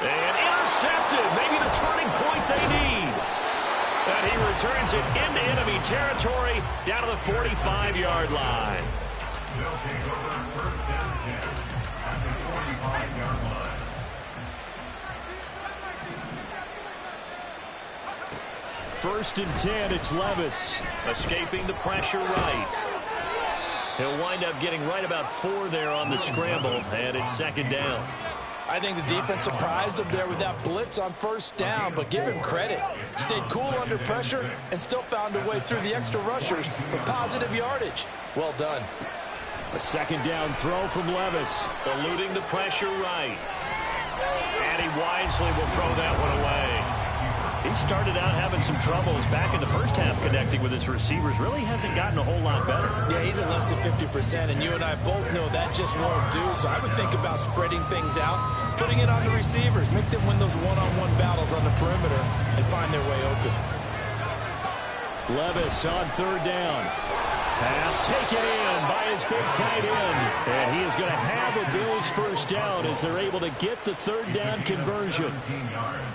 And intercepted. Maybe the turning point they need. And he returns it into enemy territory down to the 45-yard line. They'll take over first and 10 at the 45-yard line. First and 10, it's Levis. Escaping the pressure right. He'll wind up getting right about 4 there on the scramble, and it's second down. I think the defense surprised him there with that blitz on first down, but give him credit. Stayed cool under pressure and still found a way through the extra rushers for positive yardage. Well done. A second down throw from Levis. Eluding the pressure right. And he wisely will throw that one away. He started out having some troubles back in the first half connecting with his receivers. Really hasn't gotten a whole lot better. Yeah, he's at less than 50%, and you and I both know that just won't do. So I would think about spreading things out, putting it on the receivers, make them win those one-on-one battles on the perimeter, and find their way open. Levis on third down. Pass taken in by his big tight end. And he is going to have a Bills first down as they're able to get the third down conversion.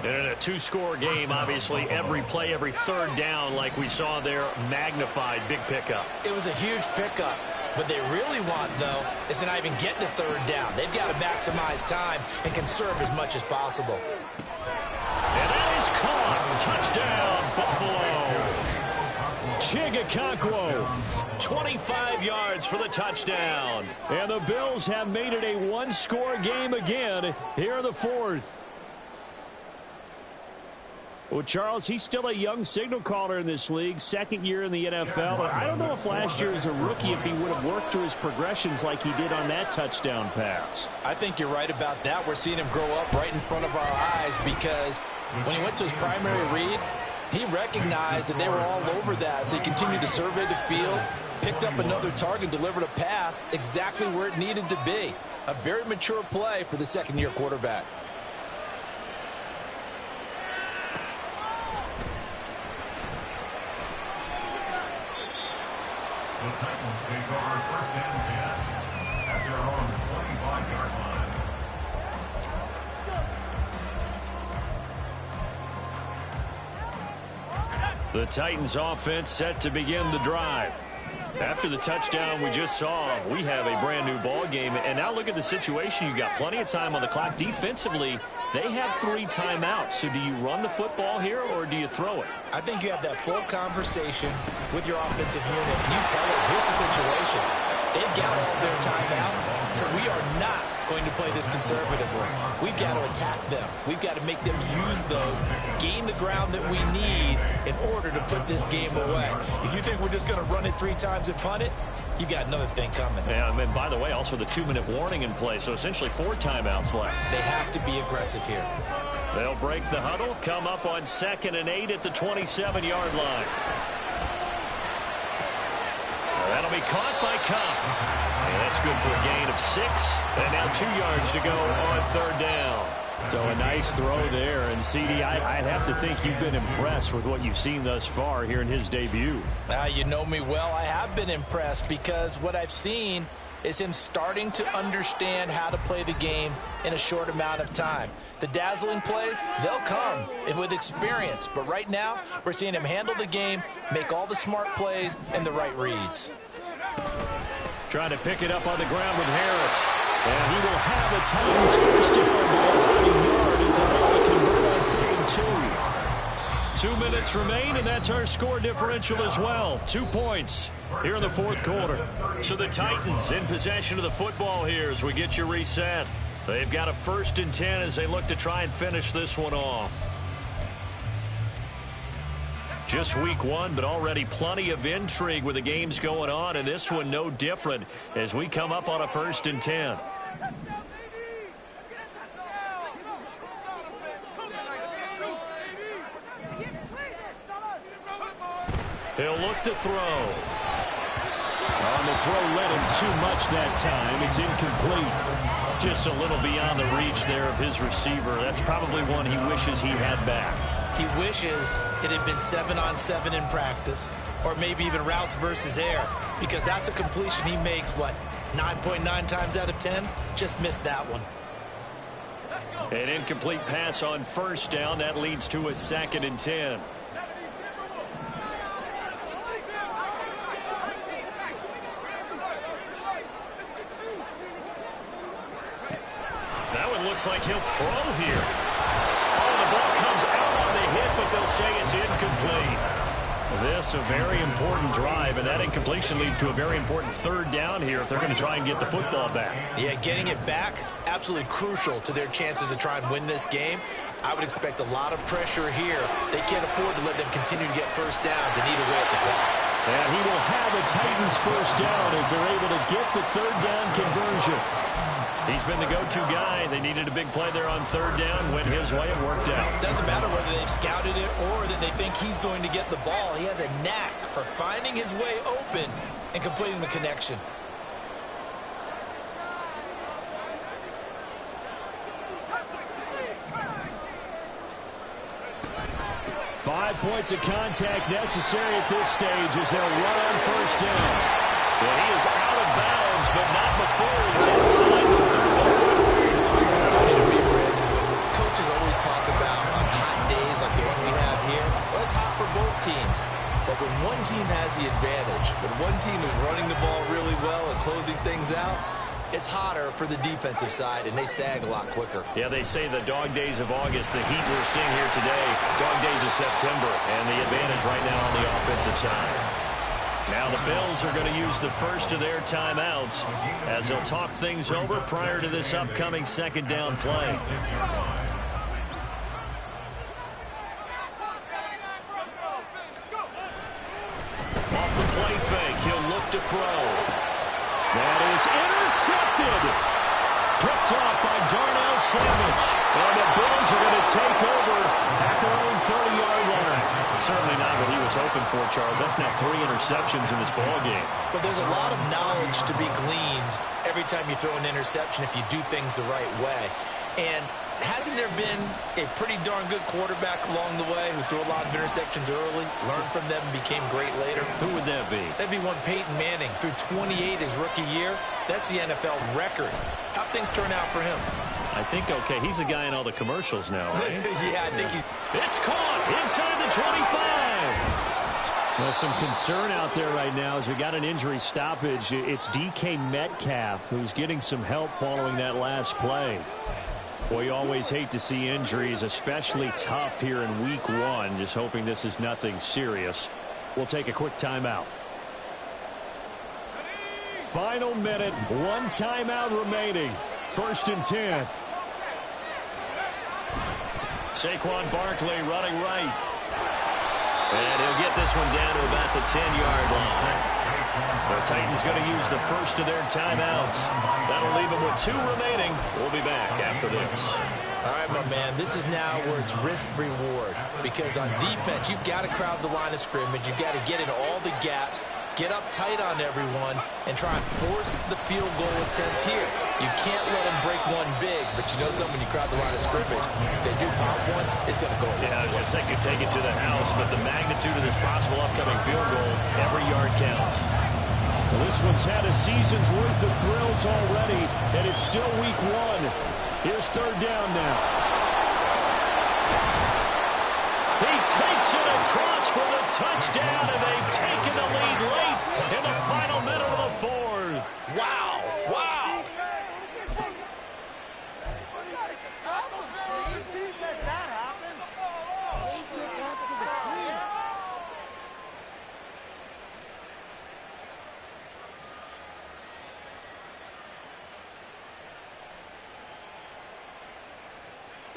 And in a two-score game, obviously, every play, every third down, like we saw there, magnified, big pickup. It was a huge pickup. What they really want, though, is to not even get to third down. They've got to maximize time and conserve as much as possible. And that is caught. Touchdown, Buffalo. Chigakonkwo, 25 yards for the touchdown. And the Bills have made it a one-score game again here in the fourth. Well, Charles, he's still a young signal caller in this league, second year in the NFL. And I don't know if last year as a rookie if he would have worked through his progressions like he did on that touchdown pass. I think you're right about that. We're seeing him grow up right in front of our eyes because when he went to his primary read, he recognized that they were all over that. So he continued to survey the field, picked up another target, delivered a pass exactly where it needed to be. A very mature play for the second-year quarterback. The Titans take over first and 10 at their own 25-yard line. The Titans offense set to begin the drive. After the touchdown we just saw, we have a brand new ball game. And now look at the situation. You got plenty of time on the clock. Defensively, They have 3 timeouts. So do you run the football here or do you throw it? I think you have that full conversation with your offensive unit, and you tell them, here's the situation. They've got all their timeouts, so we are not going to play this conservatively. We've got to attack them. We've got to make them use those, gain the ground that we need in order to put this game away. If you think we're just going to run it 3 times and punt it, you got another thing coming. Yeah, and by the way, also the 2-minute warning in play, so essentially 4 timeouts left. They have to be aggressive here. They'll break the huddle, come up on 2nd and 8 at the 27-yard line. That'll be caught by Cobb. And that's good for a gain of 6. And now 2 yards to go on 3rd down. So a nice throw there. And, CD, I'd have to think you've been impressed with what you've seen thus far here in his debut. You know me well. I have been impressed because what I've seen is him starting to understand how to play the game in a short amount of time. The dazzling plays, they'll come with experience. But right now, we're seeing him handle the game, make all the smart plays, and the right reads. Trying to pick it up on the ground with Harris. And he will have a Titans first down yard as they're able to convert on 3rd and 2. 2 minutes remain, and that's our score differential as well. 2 points here in the 4th quarter. So the Titans in possession of the football here as we get you reset. They've got a 1st and 10 as they look to try and finish this one off. Just week 1, but already plenty of intrigue with the games going on, and this one no different as we come up on a 1st and 10. He'll look to throw. On the throw, led him too much that time. It's incomplete. Just a little beyond the reach there of his receiver. That's probably one he wishes he had back. He wishes it had been 7-on-7 in practice, or maybe even routes versus air, because that's a completion he makes, 9.9 times out of 10? Just missed that one. An incomplete pass on 1st down. That leads to a 2nd and 10. That one looks like he'll throw here. Oh, the ball comes out on the hit, but they'll say it's incomplete. This a very important drive, and that incompletion leads to a very important 3rd down here if they're going to try and get the football back. Yeah, getting it back, absolutely crucial to their chances to try and win this game. I would expect a lot of pressure here. They can't afford to let them continue to get 1st downs and eat away at the clock. And he will have a Titans 1st down as they're able to get the 3rd down conversion. He's been the go-to guy. They needed a big play there on 3rd down. Went his way. It worked out. Doesn't matter whether they've scouted it or that they think he's going to get the ball. He has a knack for finding his way open and completing the connection. 5 points of contact necessary at this stage as they'll run on 1st down. Well, he is out of bounds, but not before he's inside the 30. It's always been funny to me, Brandon, when coaches always talk about on hot days like the one we have here. Well, it's hot for both teams. But when one team has the advantage, when one team is running the ball really well and closing things out, it's hotter for the defensive side, and they sag a lot quicker. Yeah, they say the dog days of August, the heat we're seeing here today, dog days of September, and the advantage right now on the offensive side. Now the Bills are going to use the first of their timeouts as they'll talk things over prior to this upcoming 2nd down play. Off the play fake, he'll look to throw. That is intercepted. Picked off by Darnell Savage. And the Bills are going to take over at their own 30-yard line. Certainly not what he was hoping for, Charles. That's now 3 interceptions in this ballgame. But there's a lot of knowledge to be gleaned every time you throw an interception if you do things the right way. And hasn't there been a pretty darn good quarterback along the way who threw a lot of interceptions early, learned from them, and became great later? Who would that be? That'd be one Peyton Manning. Threw 28 his rookie year. That's the NFL record. How'd things turn out for him? I think, okay, he's a guy in all the commercials now, right? Yeah, I think he's... It's caught inside the 25. Well, some concern out there right now as we got an injury stoppage. It's DK Metcalf who's getting some help following that last play. Well, you always hate to see injuries, especially tough here in week 1. Just hoping this is nothing serious. We'll take a quick timeout. Final minute, 1 timeout remaining. 1st and 10. Saquon Barkley running right. And he'll get this one down to about the 10-yard line. The Titans going to use the first of their timeouts. That'll leave them with 2 remaining. We'll be back after this. All right, my man, this is now where it's risk-reward. Because on defense, you've got to crowd the line of scrimmage. You've got to get into all the gaps, get up tight on everyone, and try and force the field goal attempt here. You can't let them break one big, but you know something, when you crowd the line of scrimmage, if they do pop one, it's going to go. Yeah, I was going to say could take it to the house, but the magnitude of this possible upcoming field goal, every yard counts. Well, this one's had a season's worth of thrills already, and it's still week 1. Here's 3rd down now. He takes it across for the touchdown, and they've taken the lead late in the final minute of the 4th. Wow, wow.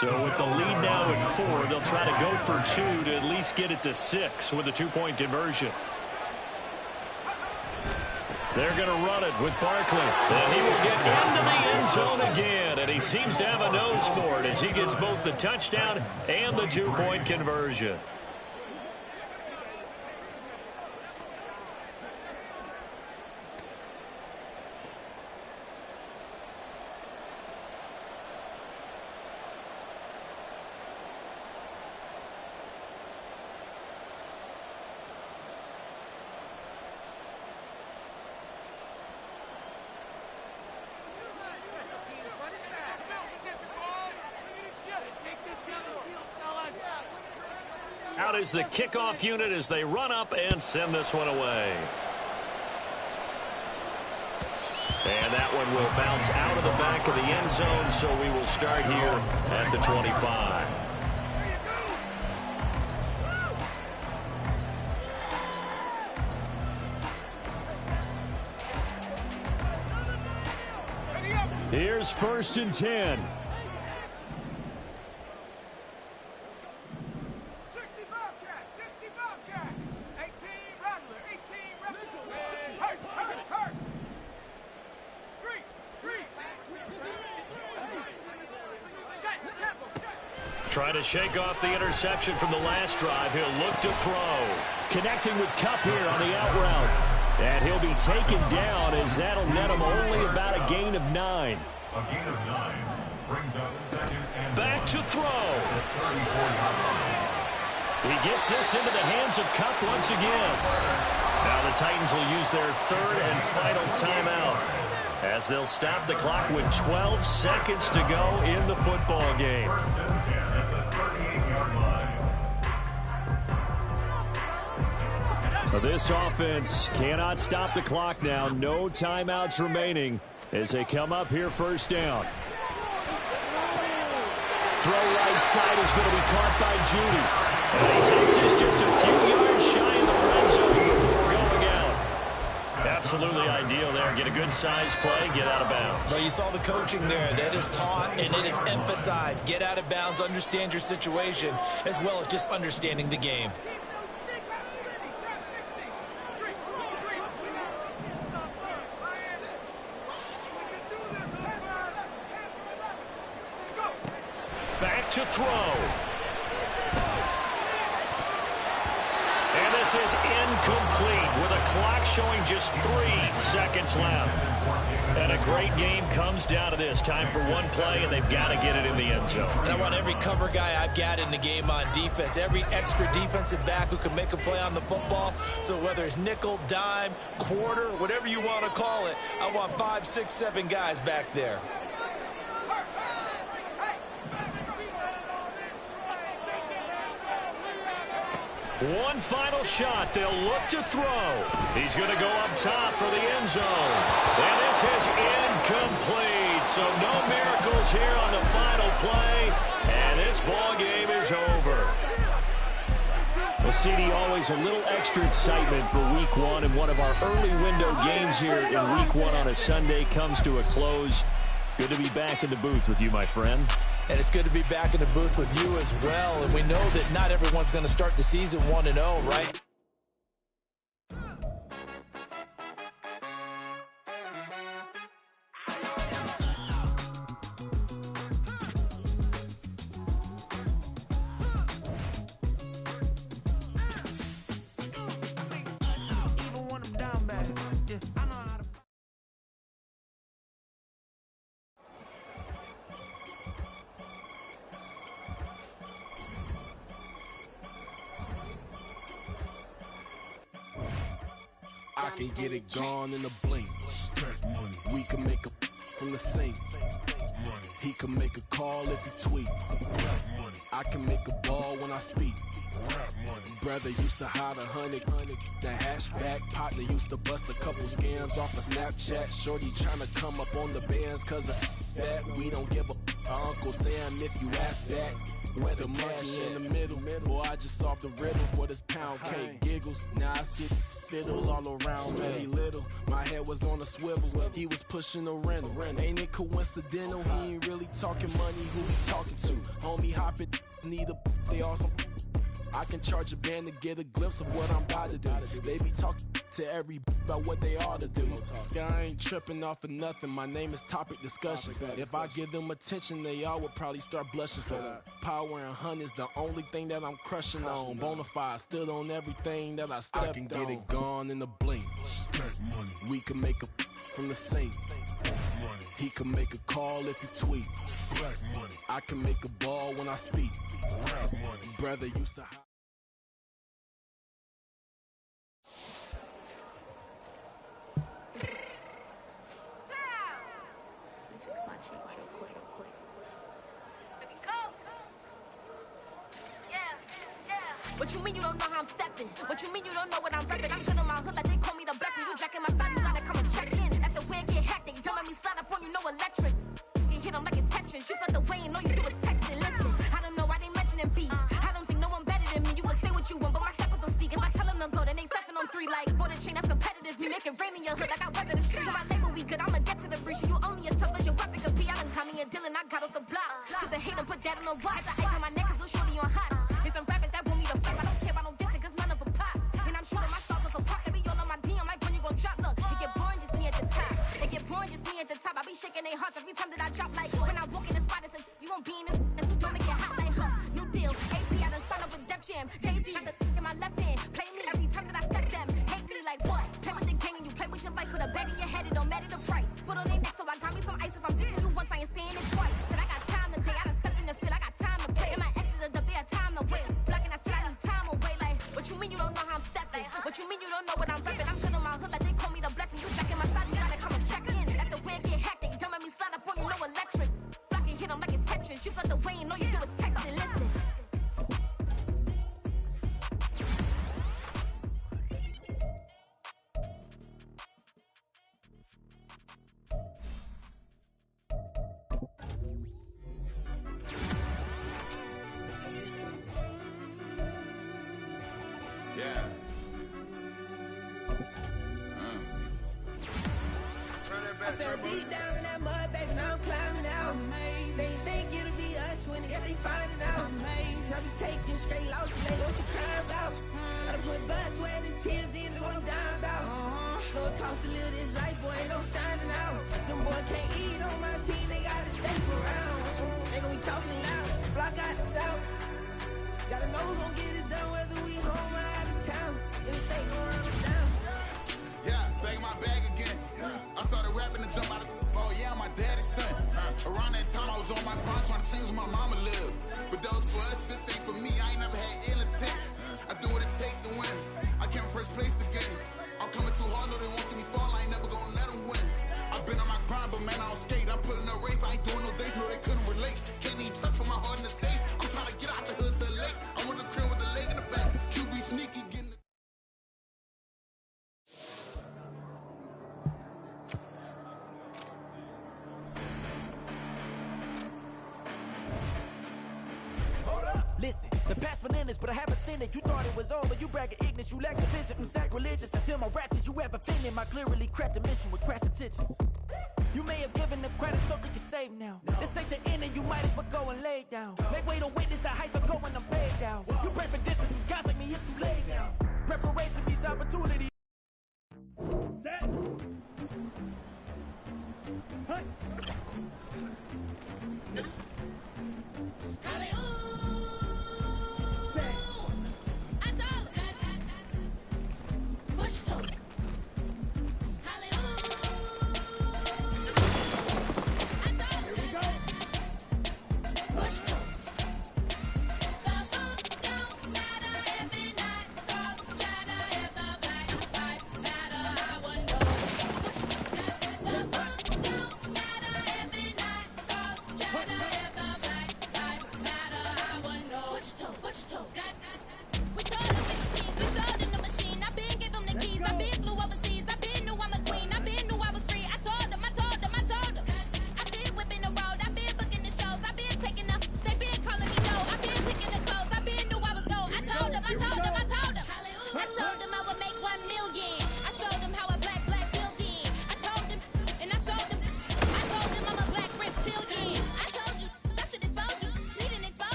So with the lead now at 4, they'll try to go for 2 to at least get it to 6 with a 2-point conversion. They're going to run it with Barkley. And he will get into the end zone again. And he seems to have a nose for it as he gets both the touchdown and the 2-point conversion. Out is the kickoff unit as they run up and send this one away. And that one will bounce out of the back of the end zone, so we will start here at the 25. Here's 1st and 10. Trying to shake off the interception from the last drive. He'll look to throw. Connecting with Kupp here on the out route. And he'll be taken down as that'll net him only about a gain of 9. A gain of 9 brings up 2nd and back to throw. He gets this into the hands of Kupp once again. Now the Titans will use their 3rd and final timeout as they'll stop the clock with 12 seconds to go in the football game. This offense cannot stop the clock now. No timeouts remaining as they come up here 1st down. Throw right side is going to be caught by Judy. And he takes this just a few yards shy of the red zone before going out. Absolutely ideal there. Get a good size play, get out of bounds. Well, you saw the coaching there. That is taught and it is emphasized. Get out of bounds, understand your situation, as well as just understanding the game. Back to throw. And this is incomplete with a clock showing just 3 seconds left. And a great game comes down to this. Time for one play, and they've got to get it in the end zone. And I want every cover guy I've got in the game on defense, every extra defensive back who can make a play on the football. So whether it's nickel, dime, quarter, whatever you want to call it, I want 5, 6, 7 guys back there. One final shot. They'll look to throw. He's going to go up top for the end zone. And this is incomplete. So no miracles here on the final play, and this ball game is over. Well, CD, always a little extra excitement for Week 1, and one of our early window games here in Week 1 on a Sunday comes to a close. Good to be back in the booth with you, my friend. And it's good to be back in the booth with you as well. And we know that not everyone's going to start the season 1-0, right? I can get it gone in a blink. Stack money. We can make a from the sink. Money. He can make a call if he tweet. Rap money. I can make a ball when I speak. Rap money. Brother used to hide 100. The hashback partner used to bust a couple scams off of Snapchat. Shorty tryna come up on the bands cause of that. We don't give a Uncle Sam if you ask that. Where the money in the middle, boy, I just solved the riddle for this pound cake. Giggles, now I see fiddle all around me. Little, my head was on a swivel. He was pushing a rental. Ain't it coincidental? He ain't really talking money. Who he talking to? Homie hopping, need a they awesome. I can charge a band to get a glimpse of what I'm about to do. They be talking to every about what they ought to do. Yeah, I ain't tripping off of nothing. My name is Topic Discussion. If I give them attention, they all would probably start blushing. So power and hunt is the only thing that I'm crushing on. Bonafide, stood on everything that I stepped on. I can get it gone in a blink. Stack money. We can make a from the sink. Money. He can make a call if he tweet. Black money. I can make a ball when I speak. Rap money. Brother used to hide. Fix my cheek real quick. What you mean you don't know how I'm stepping? What you mean you don't know what I'm repping? I'm good in my hood like they call me the blessing. You jacking my side, you gotta come and check in. That's the way it get hectic. Don't let me slide up on you, no electric. You hit them like it's Tetris. You felt the way and know you do it texting. Listen, I don't know why they mentioning beef. I don't think no one better than me. You can say what you want, but my steppers don't speak. If I tell them to go, then they stepping on 3 like border chain. That's competitive. Me making rain in your hood like I weather the streets. My label we good. I'ma get to the breach. You only as tough as your weapon could be. I done call me a Dylan. I got off the block. Cause they hate them, put that on the watch. The ice on my neck is so shorty on hot. There's some rappers that want me to flip. I don't care about no dissing cause none of them pop. And I'm shooting my stars off a pop. They be all on my DM like when you gon' drop. Look, it get boring just me at the top. It get boring just me at the top. I be shaking their hearts every time that I drop. Like when I walk in the spot, it says you won't be in this. Don't make it hot like new deal. AP, I done signed up with Def Jam. Jay-Z got the in my left hand. Play me every time that I step them. Hate me like what? Play with the gang and you play with your life. With a bag in your head, it don't matter the price. Put on their neck, so I got me some ice. If I'm dissing you once, I ain't saying it twice. Said I got time today. I done stepped in the field. I got time to play. And my exes are up there, time to wait. Blocking, I said I need time away. Like, what you mean you don't know how I'm stepping? What you mean you don't know what I'm repping? I'm good in my hood like they call me the blessing. You jacking my side, you gotta come and check in. That's the way it get hectic. Don't let me slide up on you, no electric. Blocking, hit them like it's Tetris. You felt the way and know you do it texting. Listen. Yeah. I fell deep down in that mud, baby, now I'm climbing out. They think it'll be us when they find it out. I be taking straight losses, they know what you crying about. Gotta put blood, sweat, and tears in, is what I'm dying about. Know it costs to live this life, boy, ain't no signing out. Them boy can't eat on my team, they gotta stay around. They gon' be talking loud, block out the south. Gotta know who gon' get it done, whether we home or out of town. In the state gon' run them down. Yeah, bang my bag again. I started rapping to jump out of. Oh yeah, I'm my daddy's son. Around that time I was on my grind trying to change where my mama lived. But those for us, this ain't for me. I ain't never had ill intent. I do what it take to win. I came first place again. I'm coming too hard, no they want to see me fall. I ain't never gonna let them win. I've been on my grind, but man I don't skate. I'm putting up race. I ain't doing no days, no they couldn't relate. Can't even touch for my heart in the safe. I'm trying to get out the hood to the lake. I'm with the crib with the leg in the back. QB sneaky getting the. The past bananas, but I haven't seen it. You thought it was over. You bragging ignorance. You lack the vision. I'm sacrilegious. I feel my wrath as you ever offended. My clearly cracked the mission with crass intentions. You may have given them credit so we can save now. This ain't the end and you might as well go and lay down. Make way to witness the heights are going, I'm paid down. You pray for distance with guys like me, it's too late now. Preparation beats opportunity.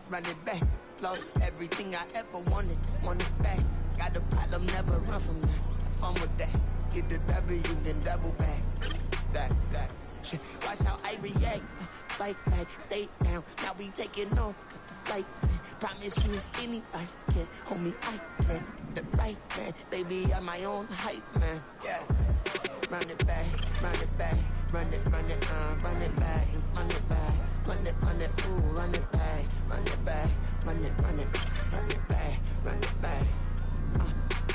Run it back, lost everything I ever wanted it back. Got a problem, never run from that. Have fun with that. Get the W, then double back. That shit. Watch how I react. Fight back, stay down. Now we taking off. Got the flight. Promise you, if anybody can hold me, I can. The right man, baby, I'm my own hype man. Yeah. Run it back, run it back, run it back, run it back, run it back, ooh, run it back, run it back, run it back, run it back.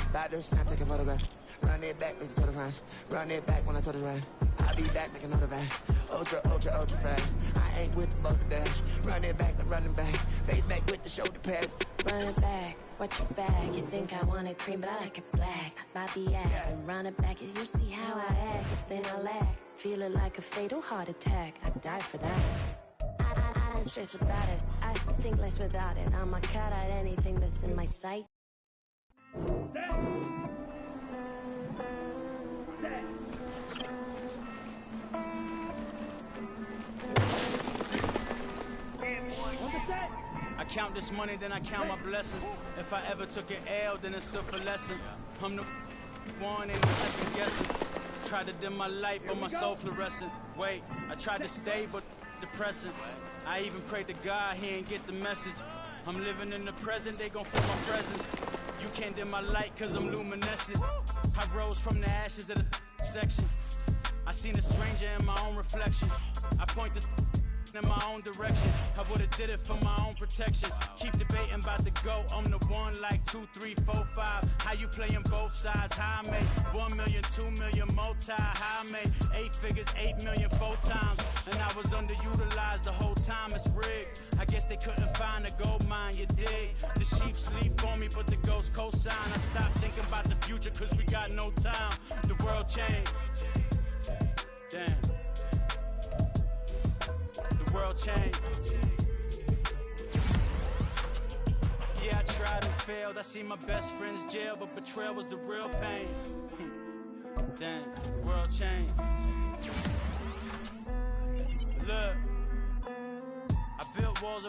About to snap, take a photograph. Run it back, make it to the France. Run it back when I told it right. I'll be back, make another back. Ultra fast. I ain't with the boat to dash. Run it back, but running back. Face back with the shoulder pads. Run it back, watch your back. You think I want it cream, but I like it black. Not Bobby act. Yeah. And run it back, as you see how I act. Then I laugh, feel it like a fatal heart attack. I'd die for that. I don't stress about it. I think less without it. I'ma cut out anything that's in my sight. I count this money, then I count my blessings. If I ever took an L, then it stood for lesson. I'm the one, ain't no second guessing. Tried to dim my light, but my soul fluorescent. Wait, I tried to stay, but depressing. I even prayed to God, he ain't get the message. I'm living in the present, they gon' feel my presence. You can't dim my light, cause I'm luminescent. I rose from the ashes of the section. I seen a stranger in my own reflection. I point the in my own direction. I would've did it for my own protection. Keep debating about the GOAT. I'm the one like 2, 3, 4, 5. How you playing both sides? How I made 1 million, 2 million, multi. How I made 8 figures, 8 million 4 times. And I was underutilized the whole time. It's rigged. I guess they couldn't find a gold mine, you dig? The sheep sleep on me, but the ghost co-sign. I stopped thinking about the future, cause we got no time. The world changed. Damn. The world changed. Yeah, I tried and failed. I see my best friends jail, but betrayal was the real pain. Damn, the world changed.